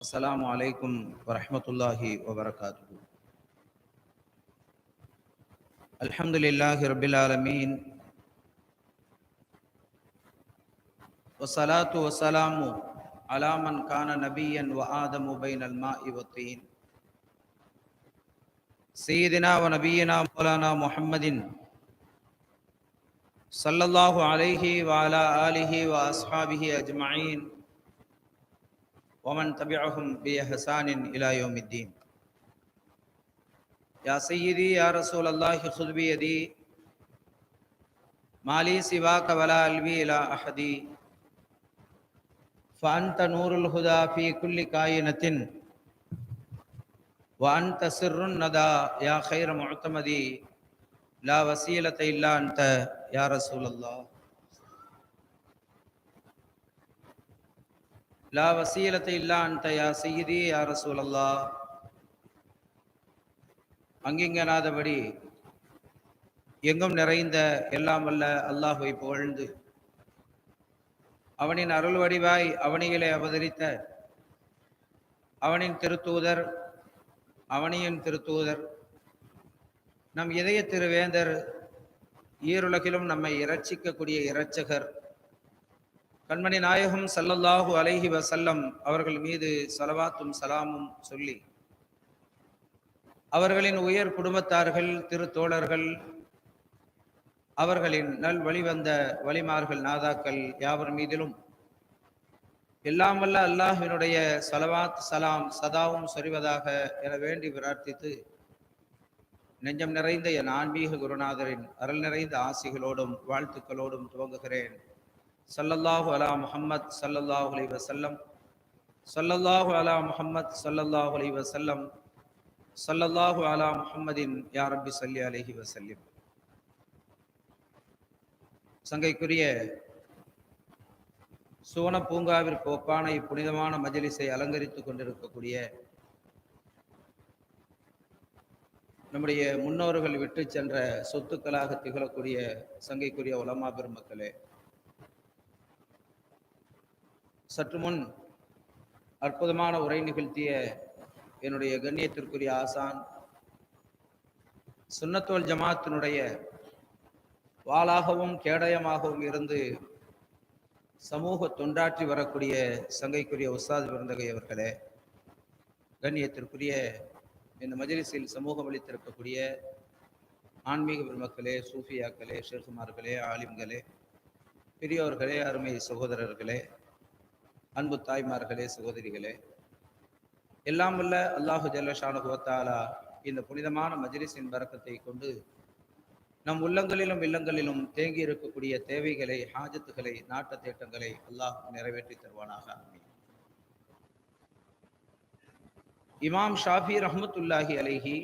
السلام عليكم ورحمة الله وبركاته. الحمد لله رب العالمين والصلاة والسلام على من كان نبيا وآدم بين الماء والطين سيدنا ونبينا مولانا محمد صلى الله عليه وعلى آله وأصحابه أجمعين ومن تبعهم بإحسان إلى يوم الدين. يا سيدي يا رسول الله خذ بيدي ما لي سواك ولا ألوي إلى أحد فأنت نور الهدى في كل كائنة وأنت سر الندى يا خير معتمدي لا وسيلة إلا أنت يا رسول الله لا وسيلة إلا أنت يا سيدي يا رسول الله. அங்கிங்கனாதபடி எங்கும் நிறைந்த எல்லாம் வல்ல அல்லாஹ்வை புகழ்ந்து அவனின் அருள் வடிவாய் அவனிகளை அவதரித்த அவனின் திருத்தூதர் அவனியின் திருத்தூதர் நம் இதய திருவேந்தர் ஈருலகிலும் நம்மை இரட்சிக்கக்கூடிய இரட்சகர் கண்மணி நாயகம் ஸல்லல்லாஹு அலைஹி வஸல்லம் அவர்கள் மீது ஸலவாத்தும் சலாமும் சொல்லி அவர்களின் உயர் குடும்பத்தார்கள் திருத்தோழர்கள் அவர்களின் நல் வழிவந்த வழிமார்கள் நாதாக்கள் யாவர் மீதிலும் எல்லாம் வல்ல அல்லாஹ்வினுடைய ஸலவாத் சலாம் சதாவும் சொரிவதாக என வேண்டி பிரார்த்தித்து நெஞ்சம் நிறைந்த என் ஆன்மீக குருநாதரின் அருள் நிறைந்த ஆசிகளோடும் வாழ்த்துக்களோடும் துவங்குகிறேன். ஸல்லல்லாஹு அலா முஹம்மத் ஸல்லல்லாஹு அலைஹி வஸல்லம், ஸல்லல்லாஹு அலா முஹம்மத் ஸல்லல்லாஹு அலைஹி வஸல்லம், ஸல்லல்லாஹு அலா முஹம்மதின் யா ரப்பி ஸல்லி அலைஹி வஸல்லிம். சங்கைக்குரிய சுவன பூங்காவிற்கு ஒப்பான இப்புனிதமான மஜ்லிஸை அலங்கரித்துக் கொண்டிருக்கக்கூடிய நம்முடைய முன்னோர்கள் விட்டு சென்ற சொத்துக்களாக திகழக்கூடிய சங்கைக்குரிய உலமா பெருமக்களே, சற்று முன் அற்புதமான உரை நிகழ்த்திய என்னுடைய கண்ணியத்திற்குரிய ஆசான் சுன்னத்துல் ஜமாத்தினுடைய வாளாகவும் கேடயமாகவும் இருந்து சமூக தொண்டாற்றி வரக்கூடிய சங்கைக்குரிய உஸ்தாத் பிறந்தகை அவர்களே, கண்ணியத்திற்குரிய இந்த மஜ்லிஸில் சமூகம் அளித்திருக்கக்கூடிய ஆன்மீக பெருமக்களே, சூஃபியாக்களே, ஷேகுமார்களே, ஆலிம்களே, பெரியோர்களே, அருமை சகோதரர்களே, அன்பு தாய்மார்களே, சகோதரிகளே, எல்லாம் வல்ல அல்லாஹு ஜல்ல ஷானஹு வ தஆலா இந்த புனிதமான மஜ்லிஸின் பரக்கத்தை கொண்டு நம் உள்ளங்களிலும் இல்லங்களிலும் தேங்கி இருக்கக்கூடிய தேவைகளை, ஹாஜத்துகளை, நாட்ட தேட்டங்களை அல்லாஹ் நிறைவேற்றி தருவானாக. ஆமீன். இமாம் ஷாஃபி ரஹ்மத்துல்லாஹி அலைஹி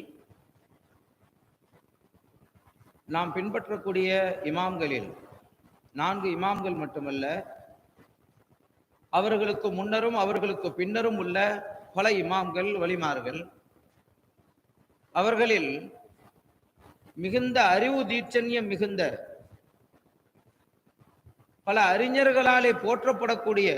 நாம் பின்பற்றக்கூடிய இமாம்களில் 4 இமாம்கள் மட்டுமல்ல, அவர்களுக்கு முன்னரும் அவர்களுக்கு பின்னரும் உள்ள பல இமாம்கள் வலிமார்கள், அவர்களில் மிகுந்த அறிவு தீட்சண்யம் மிகுந்த பல அறிஞர்களாலே போற்றப்படக்கூடிய,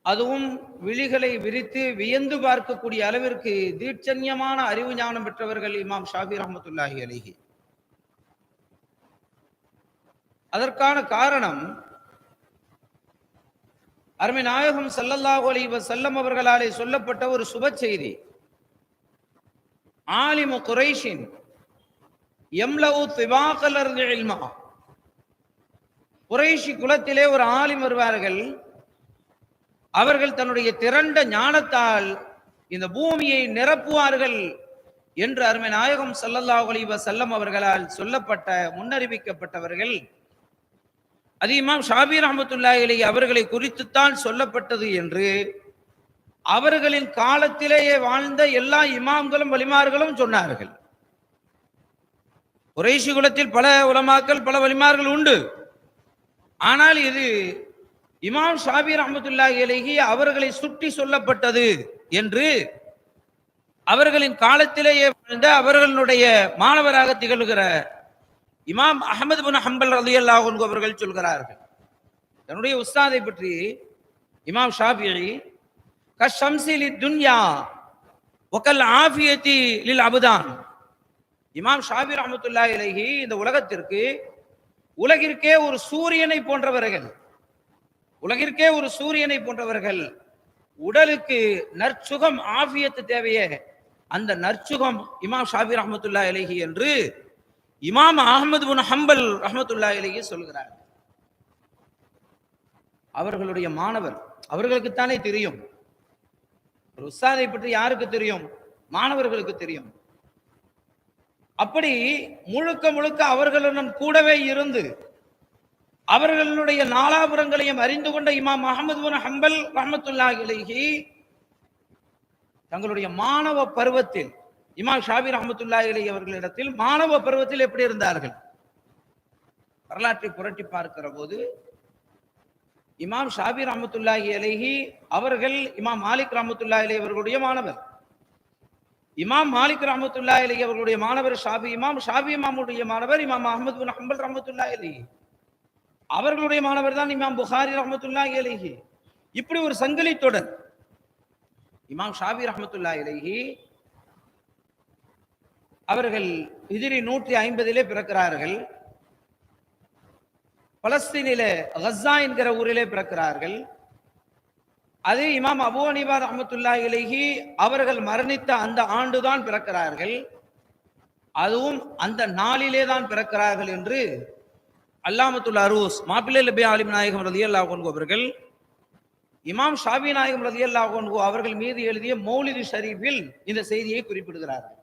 அதுவும் விழிகளை விரித்து வியந்து பார்க்கக்கூடிய அளவிற்கு தீட்சண்யமான அறிவு ஞானம் பெற்றவர்கள் இமாம் ஷாஃபி ரஹ்மத்துல்லாஹி அலைஹி. அதற்கான காரணம் அருமை நாயகம் ஸல்லல்லாஹு அலைஹி வஸல்லம் அவர்களாலே சொல்லப்பட்ட ஒரு சுப செய்தி. ஆலிமு குரைஷின் யம்லஉ திவாகல் அர்தி இல்மா. குரைஷி குலத்திலே ஒரு ஆலிம் வருவார்கள், அவர்கள் தன்னுடைய திரண்ட ஞானத்தால் இந்த பூமியை நிரப்புவார்கள் என்று அருமை நாயகம் ஸல்லல்லாஹு அலைஹி வஸல்லம் அவர்களால் சொல்லப்பட்ட முன்னறிவிக்கப்பட்டவர்கள். அது இமாம் ஷாஃபி ரஹ்மத்துல்லாஹி அலைஹி அவர்களை குறித்துத்தான் சொல்லப்பட்டது என்று அவர்களின் காலத்திலேயே வாழ்ந்த எல்லா இமாம்களும் வலிமார்களும் சொன்னார்கள். குரைஷி குலத்தில் பல உலமாக்கள், பல வலிமார்கள் உண்டு. ஆனால் இது இமாம் ஷாஃபி ரஹ்மத்துல்லாஹி அலைஹி அவர்களை சுட்டி சொல்லப்பட்டது என்று அவர்களின் காலத்திலேயே வாழ்ந்த அவர்களுடைய மாணவராக திகழ்கிற இமாம் அஹ்மத் பின் ஹம்பல் ரலியல்லாஹு அன்ஹு அவர்கள் சொல்கிறார்கள். தன்னுடைய உஸ்தாதை பற்றி இமாம் ஷாஃபிஈ கஷம்சி லித்துன்யா வகல் ஆஃபியத்தி லில் அபுதான். இமாம் ஷாஃபி ரஹ்மத்துல்லாஹி அலைஹி இந்த உலகிற்கே ஒரு சூரியனை போன்றவர்கள், உலகிற்கே ஒரு சூரியனை போன்றவர்கள். உடலுக்கு நற்சுகம் ஆஃபியத்து தேவையே, அந்த நற்சுகம் இமாம் ஷாஃபி ரஹ்மத்துல்லாஹி அலைஹி என்று இமாம் அஹ்மது பின் ஹம்பல் ரஹ்மத்துல்லாஹி அலைஹி சொல்கிறார். அவர்களுடைய மாணவர், அவர்களுக்குத்தானே தெரியும். ஒரு உஸ்தாதை பற்றி யாருக்கு தெரியும்? மாணவர்களுக்கு தெரியும். அப்படி முழுக்க முழுக்க அவர்களுடன் கூடவே இருந்து அவர்களுடைய நாலாபுரங்களையும் அறிந்து கொண்ட இமாம் அஹ்மது பின் ஹம்பல் ரஹ்மத்துல்லாஹி அலைஹி தங்களுடைய மாணவ பருவத்தில் இமாம் ஷாஃபி ரஹ்மத்துல்லாஹி அலைஹி அவர்களிடத்தில் மாணவ பருவத்தில் எப்படி இருந்தார்கள்? வரலாற்றை புரட்டி பார்க்கிற போது இமாம் ஷாஃபி ரஹ்மத்துல்லாஹி அலைஹி அவர்கள் இமாம் மாலிக் ரஹ்மத்துல்லாஹி அலைஹி அவர்களுடைய மாணவர். இமாம் மாலிக் ரஹ்மத்துல்லாஹி அலைஹி அவர்களுடைய மாணவர் ஷாஃபி இமாமுடைய மாணவர் இமாம் அஹ்மது பின் ஹம்பல் ரஹ்மத்துல்லாஹி அலைஹி. அவர்களுடைய மாணவர் தான் இமாம் புகாரி ரஹ்மத்துல்லாஹி அலைஹி. இப்படி ஒரு சங்கிலி தொடர். இமாம் ஷாஃபி ரஹ்மத்துல்லாஹி அலைஹி அவர்கள் ஹிஜ்ரி 150 பிறக்கிறார்கள். பலஸ்தீனிலே கஸ்ஸா என்கிற ஊரிலே பிறக்கிறார்கள். அது இமாம் அபூ ஹனீஃபா ரஹ்மத்துல்லாஹி அலைஹி அவர்கள் மரணித்த அந்த ஆண்டுதான் பிறக்கிறார்கள். அதுவும் அந்த நாளிலே தான் பிறக்கிறார்கள் என்று அல்லாமத்துல் அரூஸ் மாப்பிள்ளை லபி ஆலிம் நாயகம் ரலியல்லாஹு அன்ஹு அவர்கள் இமாம் ஷாஃபி நாயகம் ரலியல்லாஹு அன்ஹு அவர்கள் மீது எழுதிய மௌலிது ஷரீஃபில் இந்த செய்தியை குறிப்பிடுகிறார்கள்.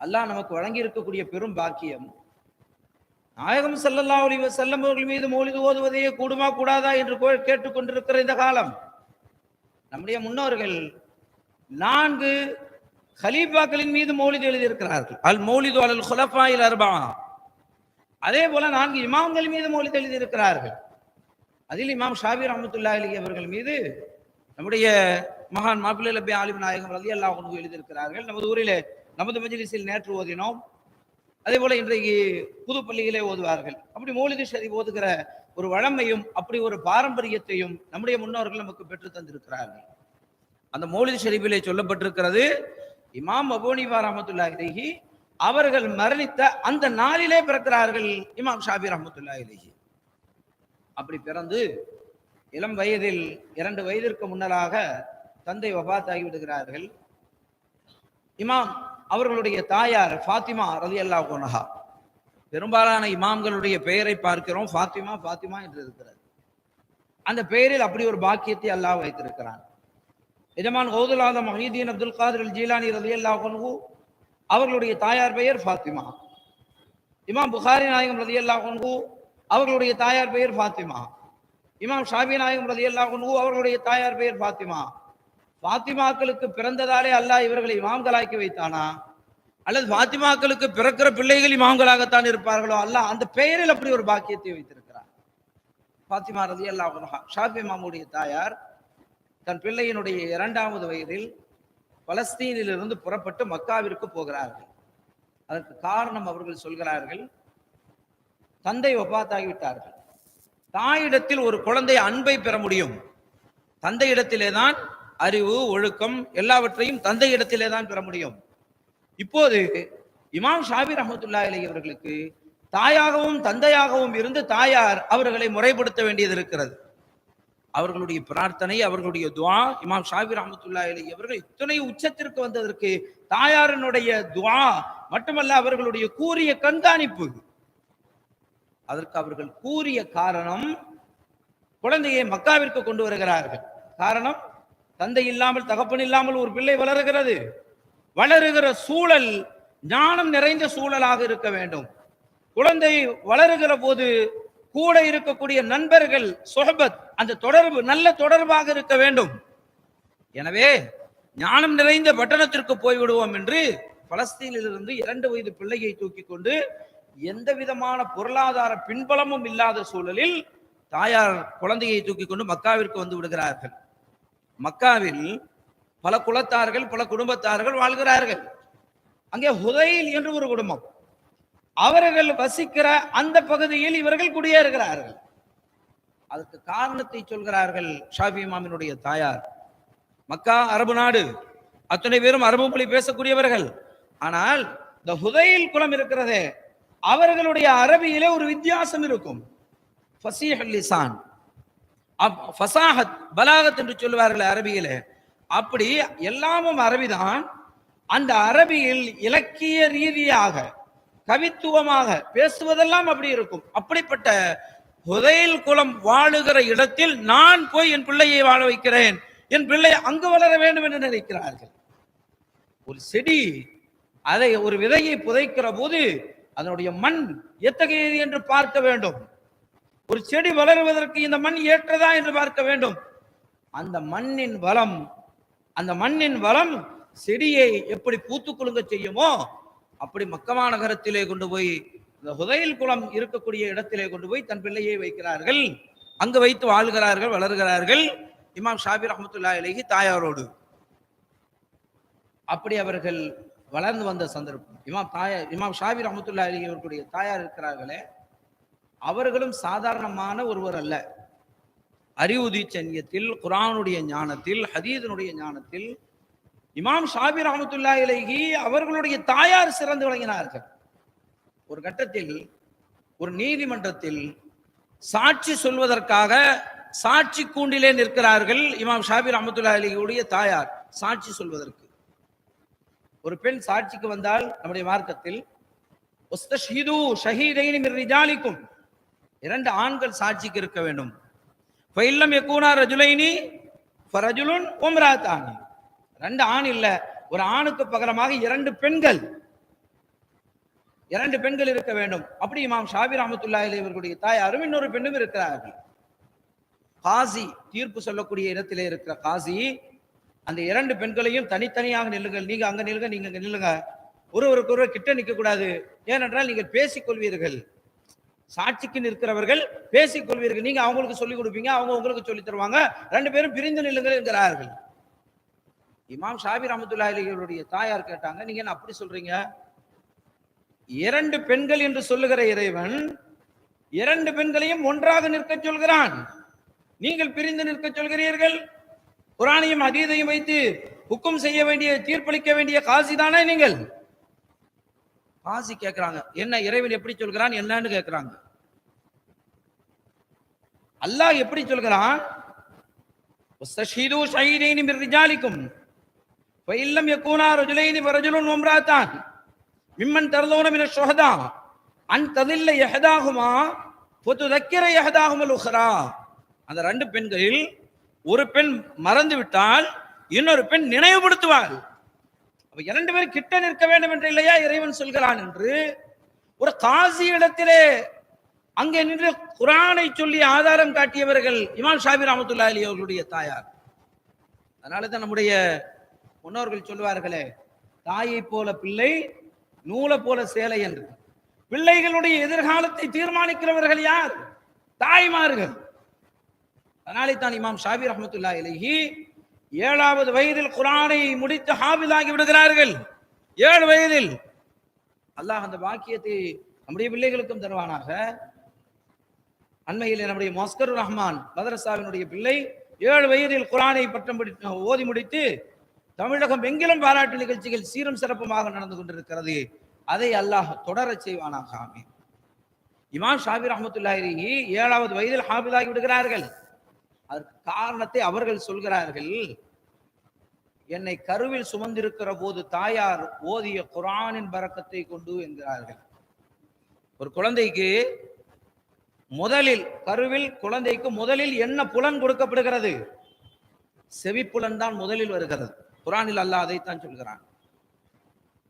அல்லாஹ் நமக்கு வழங்கி இருக்கக்கூடிய பெரும் பாக்கியம், நாயகம் ஸல்லல்லாஹு அலைஹி வஸல்லம் அவர்கள் மீது மௌலிது ஓதுவதையே கூடுமா கூடாதா என்று கேட்டுக்கொண்டிருக்கிற இந்த காலம், நம்முடைய முன்னோர்கள் 4 ஹலீஃபாக்களின் மீது மௌலிது எழுதியிருக்கிறார்கள். அல் மௌலிது அலல் குலஃபாயில் அர்பா. அதே போல 4 இமாம்கள் மீது மௌலிது எழுதியிருக்கிறார்கள். அதில் இமாம் ஷாஃபி ரஹ்மத்துல்லாஹி அலைஹி அவர்கள் மீது நம்முடைய மகான் மாப்பிள்ளை லபி ஆலிம் நாயகம் ரலியல்லாஹு அன்ஹு எழுதியிருக்கிறார்கள். நமது ஊரிலே நமது மஜ்லிஸில் நேற்று ஓதினோம். அதே போல இன்றைக்கு புதுப்பள்ளியிலே ஓதுவார்கள். அப்படி மௌலிது ஷரீஃப் ஓதுகிற ஒரு வழமையும் அப்படி ஒரு பாரம்பரியத்தையும் நம்முடைய முன்னோர்கள் நமக்கு பெற்று தந்திருக்கிறார்கள். அந்த மௌலிது ஷரீஃபிலே சொல்லப்பட்டிருக்கிறது, இமாம் அபூ ஹனீஃபா ரஹ்மத்துல்லாஹி அலைஹி அவர்கள் மரணித்த அந்த நாளிலே பிறக்கிறார்கள் இமாம் ஷாஃபி ரஹ்மத்துல்லாஹி அலைஹி. அப்படி பிறந்து இளம் வயதில் 2 வயதிற்கு முன்னராக தந்தை வஃபாத் ஆகிவிடுகிறார்கள். இமாம் அவர்களுடைய தாயார் ஃபாத்திமா ரலியல்லாஹு அன்ஹா. பெரும்பாலான இமாம்களுடைய பெயரை பார்க்கிறோம், ஃபாத்திமா ஃபாத்திமா என்று இருக்கிறது. அந்த பெயரில் அப்படி ஒரு பாக்கியத்தை அல்லாஹ் வைத்திருக்கிறான். எஜமான் கௌதுல் ஆலம் முஹீதீன் அப்துல் காதிர் அல் ஜீலானி ரலியல்லாஹு அன்ஹு அவர்களுடைய தாயார் பெயர் ஃபாத்திமா. இமாம் புகாரி நாயகம் ரலியல்லாஹு அன்ஹு அவர்களுடைய தாயார் பெயர் ஃபாத்திமா. இமாம் ஷாஃபி நாயகம் ரலியல்லாஹு அன்ஹு அவர்களுடைய தாயார் பெயர் ஃபாத்திமா. ஃபாத்திமாக்களுக்கு பிறந்ததாலே அல்லாஹ் இவர்களை இமாம்களாக்கி வைத்தானா, அல்லது ஃபாத்திமாக்களுக்கு பிறக்கிற பிள்ளைகள் இமாம்களாகத்தான் இருப்பார்களோ? அல்லாஹ் அந்த பெயரில் அப்படி ஒரு பாக்கியத்தை வைத்திருக்கிறார். ஃபாத்திமா ரலியல்லாஹு அன்ஹா ஷாஃபி இமாமுடைய தாயார் தன் பிள்ளையினுடைய 2வது வயதில் பலஸ்தீனிலிருந்து புறப்பட்டு மக்காவிற்கு போகிறார்கள். அதற்கு காரணம் அவர்கள் சொல்கிறார்கள், தந்தை வஃபாத்தாகிவிட்டார்கள். தாயிடத்தில் ஒரு குழந்தை அன்பை பெற முடியும், தந்தையிடத்திலே தான் அறிவு ஒழுக்கம் எல்லாவற்றையும் தந்தையிடத்திலே தான் பெற முடியும். இப்போது இமாம் ஷாஃபி ரஹ்மத்துல்லாஹி அலைஹி அவர்களுக்கு தாயாகவும் தந்தையாகவும் இருந்து தாயார் அவர்களை முறைப்படுத்த வேண்டியது இருக்கிறது. அவர்களுடைய பிரார்த்தனை, அவர்களுடைய துஆ, இமாம் ஷாஃபி ரஹ்மத்துல்லாஹி அலைஹி அவர்கள் இத்தனை உச்சத்திற்கு வந்ததற்கு தாயாரினுடைய துஆ மட்டுமல்ல, அவர்களுடைய கூறிய கண்காணிப்பு. அதற்கு அவர்கள் கூறிய காரணம், குழந்தையை மக்காவிற்கு கொண்டு வருகிறார்கள். காரணம், தந்தை இல்லாமல் தகப்பன் இல்லாமல் ஒரு பிள்ளை வளருகிறது. வளருகிற சூழல் ஞானம் நிறைந்த சூழலாக இருக்க வேண்டும். குழந்தை வளருகிற போது கூட இருக்கக்கூடிய நண்பர்கள் சொஹபத், அந்த தொடர்பு நல்ல தொடர்பாக இருக்க வேண்டும். எனவே ஞானம் நிறைந்த பட்டணத்திற்கு போய்விடுவோம் என்று பலஸ்தீனிலிருந்து 2 வயது பிள்ளையை தூக்கி கொண்டு எந்த விதமான பொருளாதார பின்பலமும் இல்லாத சூழலில் தாயார் குழந்தையை தூக்கி கொண்டு மக்காவிற்கு வந்து விடுகிறார்கள். மக்காவில் பல குலத்தார்கள் பல குடும்பத்தார்கள் வாழ்கிறார்கள். அங்கே ஹுதைல் என்று ஒரு குடும்பம், அவர்கள் வசிக்கிற அந்த பகுதியில் இவர்கள் குடியேறுகிறார்கள். அதற்கு காரணத்தை சொல்கிறார்கள் ஷாஃபி இமாமினுடைய தாயார். மக்கா அரபு நாடு, அத்தனை பேரும் அரபு மொழி பேசக்கூடியவர்கள். ஆனால் இந்த ஹுதைல் குலம் இருக்கிறதே, அவர்களுடைய அரபியிலே ஒரு வித்தியாசம் இருக்கும். ஃபசீஹுல் லிசான், ஃபசாஹத், பலாகத் என்று சொல்லுவார்கள் அரபியிலே. அப்படி எல்லாமும் அரபிதான். அந்த அரபியில் இலக்கிய ரீதியாக கவித்துவமாக பேசுவதெல்லாம் அப்படி இருக்கும். அப்படிப்பட்ட ஹுதைல் குலம் வாழுகிற இடத்தில் நான் போய் என் பிள்ளையை வாழ வைக்கிறேன், என் பிள்ளை அங்கு வளர வேண்டும் என்று நினைக்கிறார்கள். ஒரு செடி அதை ஒரு விதையை புதைக்கிற போது அதனுடைய மண் எத்தகையது என்று பார்க்க வேண்டும். ஒரு செடி வளருவதற்கு இந்த மண் ஏற்றதா என்று பார்க்க வேண்டும். அந்த மண்ணின் வளம் செடியை எப்படி பூத்து குலுங்க செய்யுமோ அப்படி மக்கமா நகரத்திலே கொண்டு போய் இந்த ஹுதைல் குலம் இருக்கக்கூடிய இடத்திலே கொண்டு போய் தன் பிள்ளையை வைக்கிறார்கள். அங்கு வைத்து வாழ்கிறார்கள், வளர்கிறார்கள். இமாம் ஷாபி ரஹ்மத்துல்லாஹி அலைஹி தாயாரோடு அப்படி அவர்கள் வளர்ந்து வந்த சந்தர்ப்பம். இமாம் ஷாபி ரஹ்மத்துல்லாஹி அலைஹி அவர்களுடைய தாயார் இருக்கிறார்களே, அவர்களும் சாதாரணமான ஒருவர் அல்ல. அறிவுதி சன்னியத்தில், குர்ஆனுடைய ஞானத்தில், ஹதீஸினுடைய ஞானத்தில் இமாம் ஷாபி ரஹ்மத்துல்லாஹி அலைஹி அவர்களுடைய தாயார் சிறந்து விளங்கினார்கள். ஒரு கட்டத்தில் ஒரு நீதிமன்றத்தில் சாட்சி சொல்வதற்காக சாட்சி கூண்டிலே நிற்கிறார்கள். இமாம் ஷாபி ரஹ்மத்துல்லாஹி அலைஹியுடைய தாயார் சாட்சி சொல்வதற்கு. ஒரு பெண் சாட்சிக்கு வந்தால் நம்முடைய மார்க்கத்தில் உஸ்தஷ்ஹிது ஷஹீதைனி மின் ரிஜாலிக்கும், 2 ஆண்கள் சாட்சிக்கு இருக்க வேண்டும். ஃபைல்லம் யகூனா ரஜுலைனி ஃபரஜுலுன் வம்ராத்தானி, 2 ஆண் இல்ல, ஒரு ஆணுக்கு பகரமாக 2 பெண்கள் இருக்க வேண்டும். அப்படி இமாம் ஷாபி ரஹ்மத்துல்லாஹி அலைஹி அவர்களுடைய தாயாரும் இன்னொரு பெண்ணும் இருக்கிறார்கள். காசி, தீர்ப்பு சொல்லக்கூடிய இடத்திலே இருக்கிற காசி அந்த 2 பெண்களையும் தனித்தனியாக நில்லுங்கள், நீங்க அங்க நில்லுங்க, நீங்க அங்க நில்லுங்க, ஒருவருக்கு ஒருவர் கிட்ட நிற்க கூடாது, ஏனென்றால் நீங்கள் பேசிக் கொள்வீர்கள், சாட்சிக்கு நிற்கிறவர்கள் பேசிக் கொள்வீர்கள், நீங்க அவங்களுக்கு சொல்லிக் கொடுப்பீங்க, அவங்க உங்களுக்கு சொல்லி தருவாங்க, 2 பேரும் பிரிந்து நில்லுங்கள் என்கிறார்கள். இமாம் ஷாபி ரஹ்மத்துல்லாஹி அலைஹி அவருடைய தாயார் கேட்டாங்க, நீங்க என்ன அப்படி சொல்றீங்க? 2 பெண்கள் என்று சொல்லுகிற இறைவன் 2 பெண்களையும் ஒன்றாக நிற்க சொல்கிறான், நீங்கள் பிரிந்து நிற்க சொல்கிறீர்கள். குர்ஆனையும் ஹதீஸையும் வைத்து ஹுக்கும் செய்ய வேண்டிய, தீர்ப்பளிக்க வேண்டிய காசி தானே நீங்கள்? காசி கேட்கிறாங்க, என்ன இறைவன் எப்படி சொல்கிறான் என்னன்னு கேட்கிறாங்க. அல்லாஹ் எப்படி சொல்கிறான்? வஸ்தஷீது ஷஹீதைனி மின் ரிஜாலிக்கும் ஃபஇல்லம் யகூனா ரஜுலைனி ஃபரஜுலுன் வம்ராத்தான் மிம்மன் தர்தூன மின ஷுஹதா அன் ததில்ல யஹதாஹுமா ஃபதுதக்கிர யஹதாஹுமல் உக்ரா. அந்த 2 பெண்களில் ஒரு பெண் மறந்து விட்டால் இன்னொரு பெண் நினைவுபடுத்துவாள். அப்ப 2 பேரும் கிட்ட நிற்க வேண்டும் என்று இல்லையா இறைவன் சொல்கிறான் என்று ஒரு காசி இடத்திலே அங்கே நின்று குர்ஆனை சொல்லி ஆதாரம் காட்டியவர்கள் இமாம் ஷாபி ரஹ்மத்துல்லாஹி அலைஹி அவர்களுடைய தாயார். அதனாலதான் நம்முடைய முன்னோர்கள் சொல்லுவார்களே, தாயை போல பிள்ளை, நூலை போல சேலை என்று. பிள்ளைகளுடைய எதிர்காலத்தை தீர்மானிக்கிறவர்கள் யார்? தாய்மார்கள். அதனாலே தான் இமாம் ஷாபி ரஹ்மத்துல்லாஹி அலைஹி 7வது வயதில் குர்ஆனை முடித்து ஹாஃபிஸாகி விடுகிறார்கள். 7 வயதில். அல்லாஹ் அந்த பாக்கியத்தை நம்முடைய பிள்ளைகளுக்கும் தருவானாக. அண்மையில் நம்முடைய மஸ்கருர் ரஹ்மான் மதரசாவினுடைய பிள்ளை 7 வயதில் குர்ஆனை பட்டம் ஓதி முடித்து தமிழகம் எங்கிலும் பாராட்டு நிகழ்ச்சிகள் சீரும் சிறப்புமாக நடந்து கொண்டிருக்கிறது. அதை அல்லாஹ் தொடரச் செய்வானாக. ஆமீன். இமாம் ஷாபி ரஹ்மத்துல்லாஹி அலைஹி 7வது வயதில் ஹாஃபிஸாகி விடுகிறார்கள். அதற்கு காரணத்தை அவர்கள் சொல்கிறார்கள், என்னை கருவில் சுமந்திருக்கிற போது தாயார் ஓதிய குர்ஆனின் பரக்கத்தை கொண்டு என்கிறார்கள். ஒரு குழந்தைக்கு முதலில் கருவில் குழந்தைக்கு முதலில் என்ன புலன் கொடுக்கப்படுகிறது? செவிப்புலன் தான் முதலில் வருகிறது. குர்ஆனில் அல்லாஹ் அதைத்தான் சொல்கிறான்.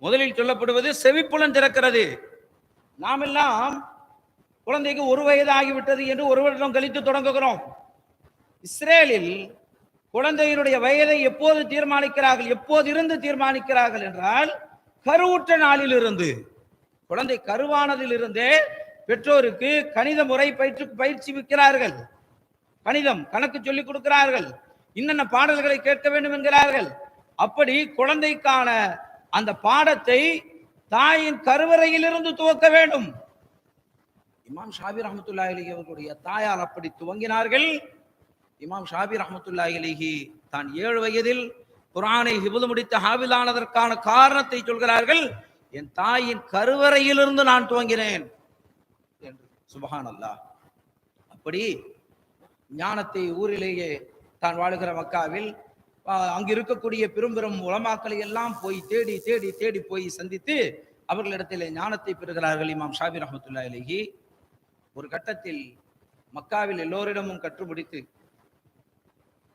முதலில் சொல்லப்படுவது செவிப்புலன் திறக்கிறது. நாம் எல்லாம் குழந்தைக்கு 1 வயது ஆகிவிட்டது என்று 1 வருடம் கழித்து தொடங்குகிறோம். இஸ்ரேலில் குழந்தையினுடைய வயதை எப்போது தீர்மானிக்கிறார்கள், எப்போது இருந்து தீர்மானிக்கிறார்கள் என்றால் கருவுற்ற நாளில் இருந்து. குழந்தை கருவானதில் இருந்தே பெற்றோருக்கு கணித முறை பயிற்சி வைக்கிறார்கள். கணிதம், கணக்கு சொல்லிக் கொடுக்கிறார்கள். இன்னென்ன பாடல்களை கேட்க வேண்டும் என்கிறார்கள். அப்படி குழந்தைக்கான அந்த பாடத்தை தாயின் கருவறையில் இருந்து துவக்க வேண்டும். இமாம் ஷாபி ரஹ்மத்துல்லாஹி அலைஹி அவர்களுடைய தாயார் அப்படி துவங்கினார்கள். இமாம் ஷாபி ரஹ்மத்துல்லாஹி அலைஹி தான் 7 வயதில் குர்ஆனை ஹிஃப்து முடித்த ஹாஃபிஸானதற்கான காரணத்தை சொல்கிறார்கள், என் தாயின் கருவறையிலிருந்து நான் துவங்கினேன் என்று. சுப்ஹானல்லாஹ். அப்படி ஞானத்தை ஊரிலேயே தான் வாழுகிற மக்காவில் அங்கு இருக்கக்கூடிய பெரும் பெரும் உலமாக்களை எல்லாம் போய் தேடி தேடி தேடி போய் சந்தித்து அவர்களிடத்தில் ஞானத்தை பெறுகிறார்கள் இமாம் ஷாஃபி ரஹ்மத்துல்லாஹி அலைஹி. ஒரு கட்டத்தில் மக்காவில் எல்லோரிடமும் கற்றுப்பிடித்து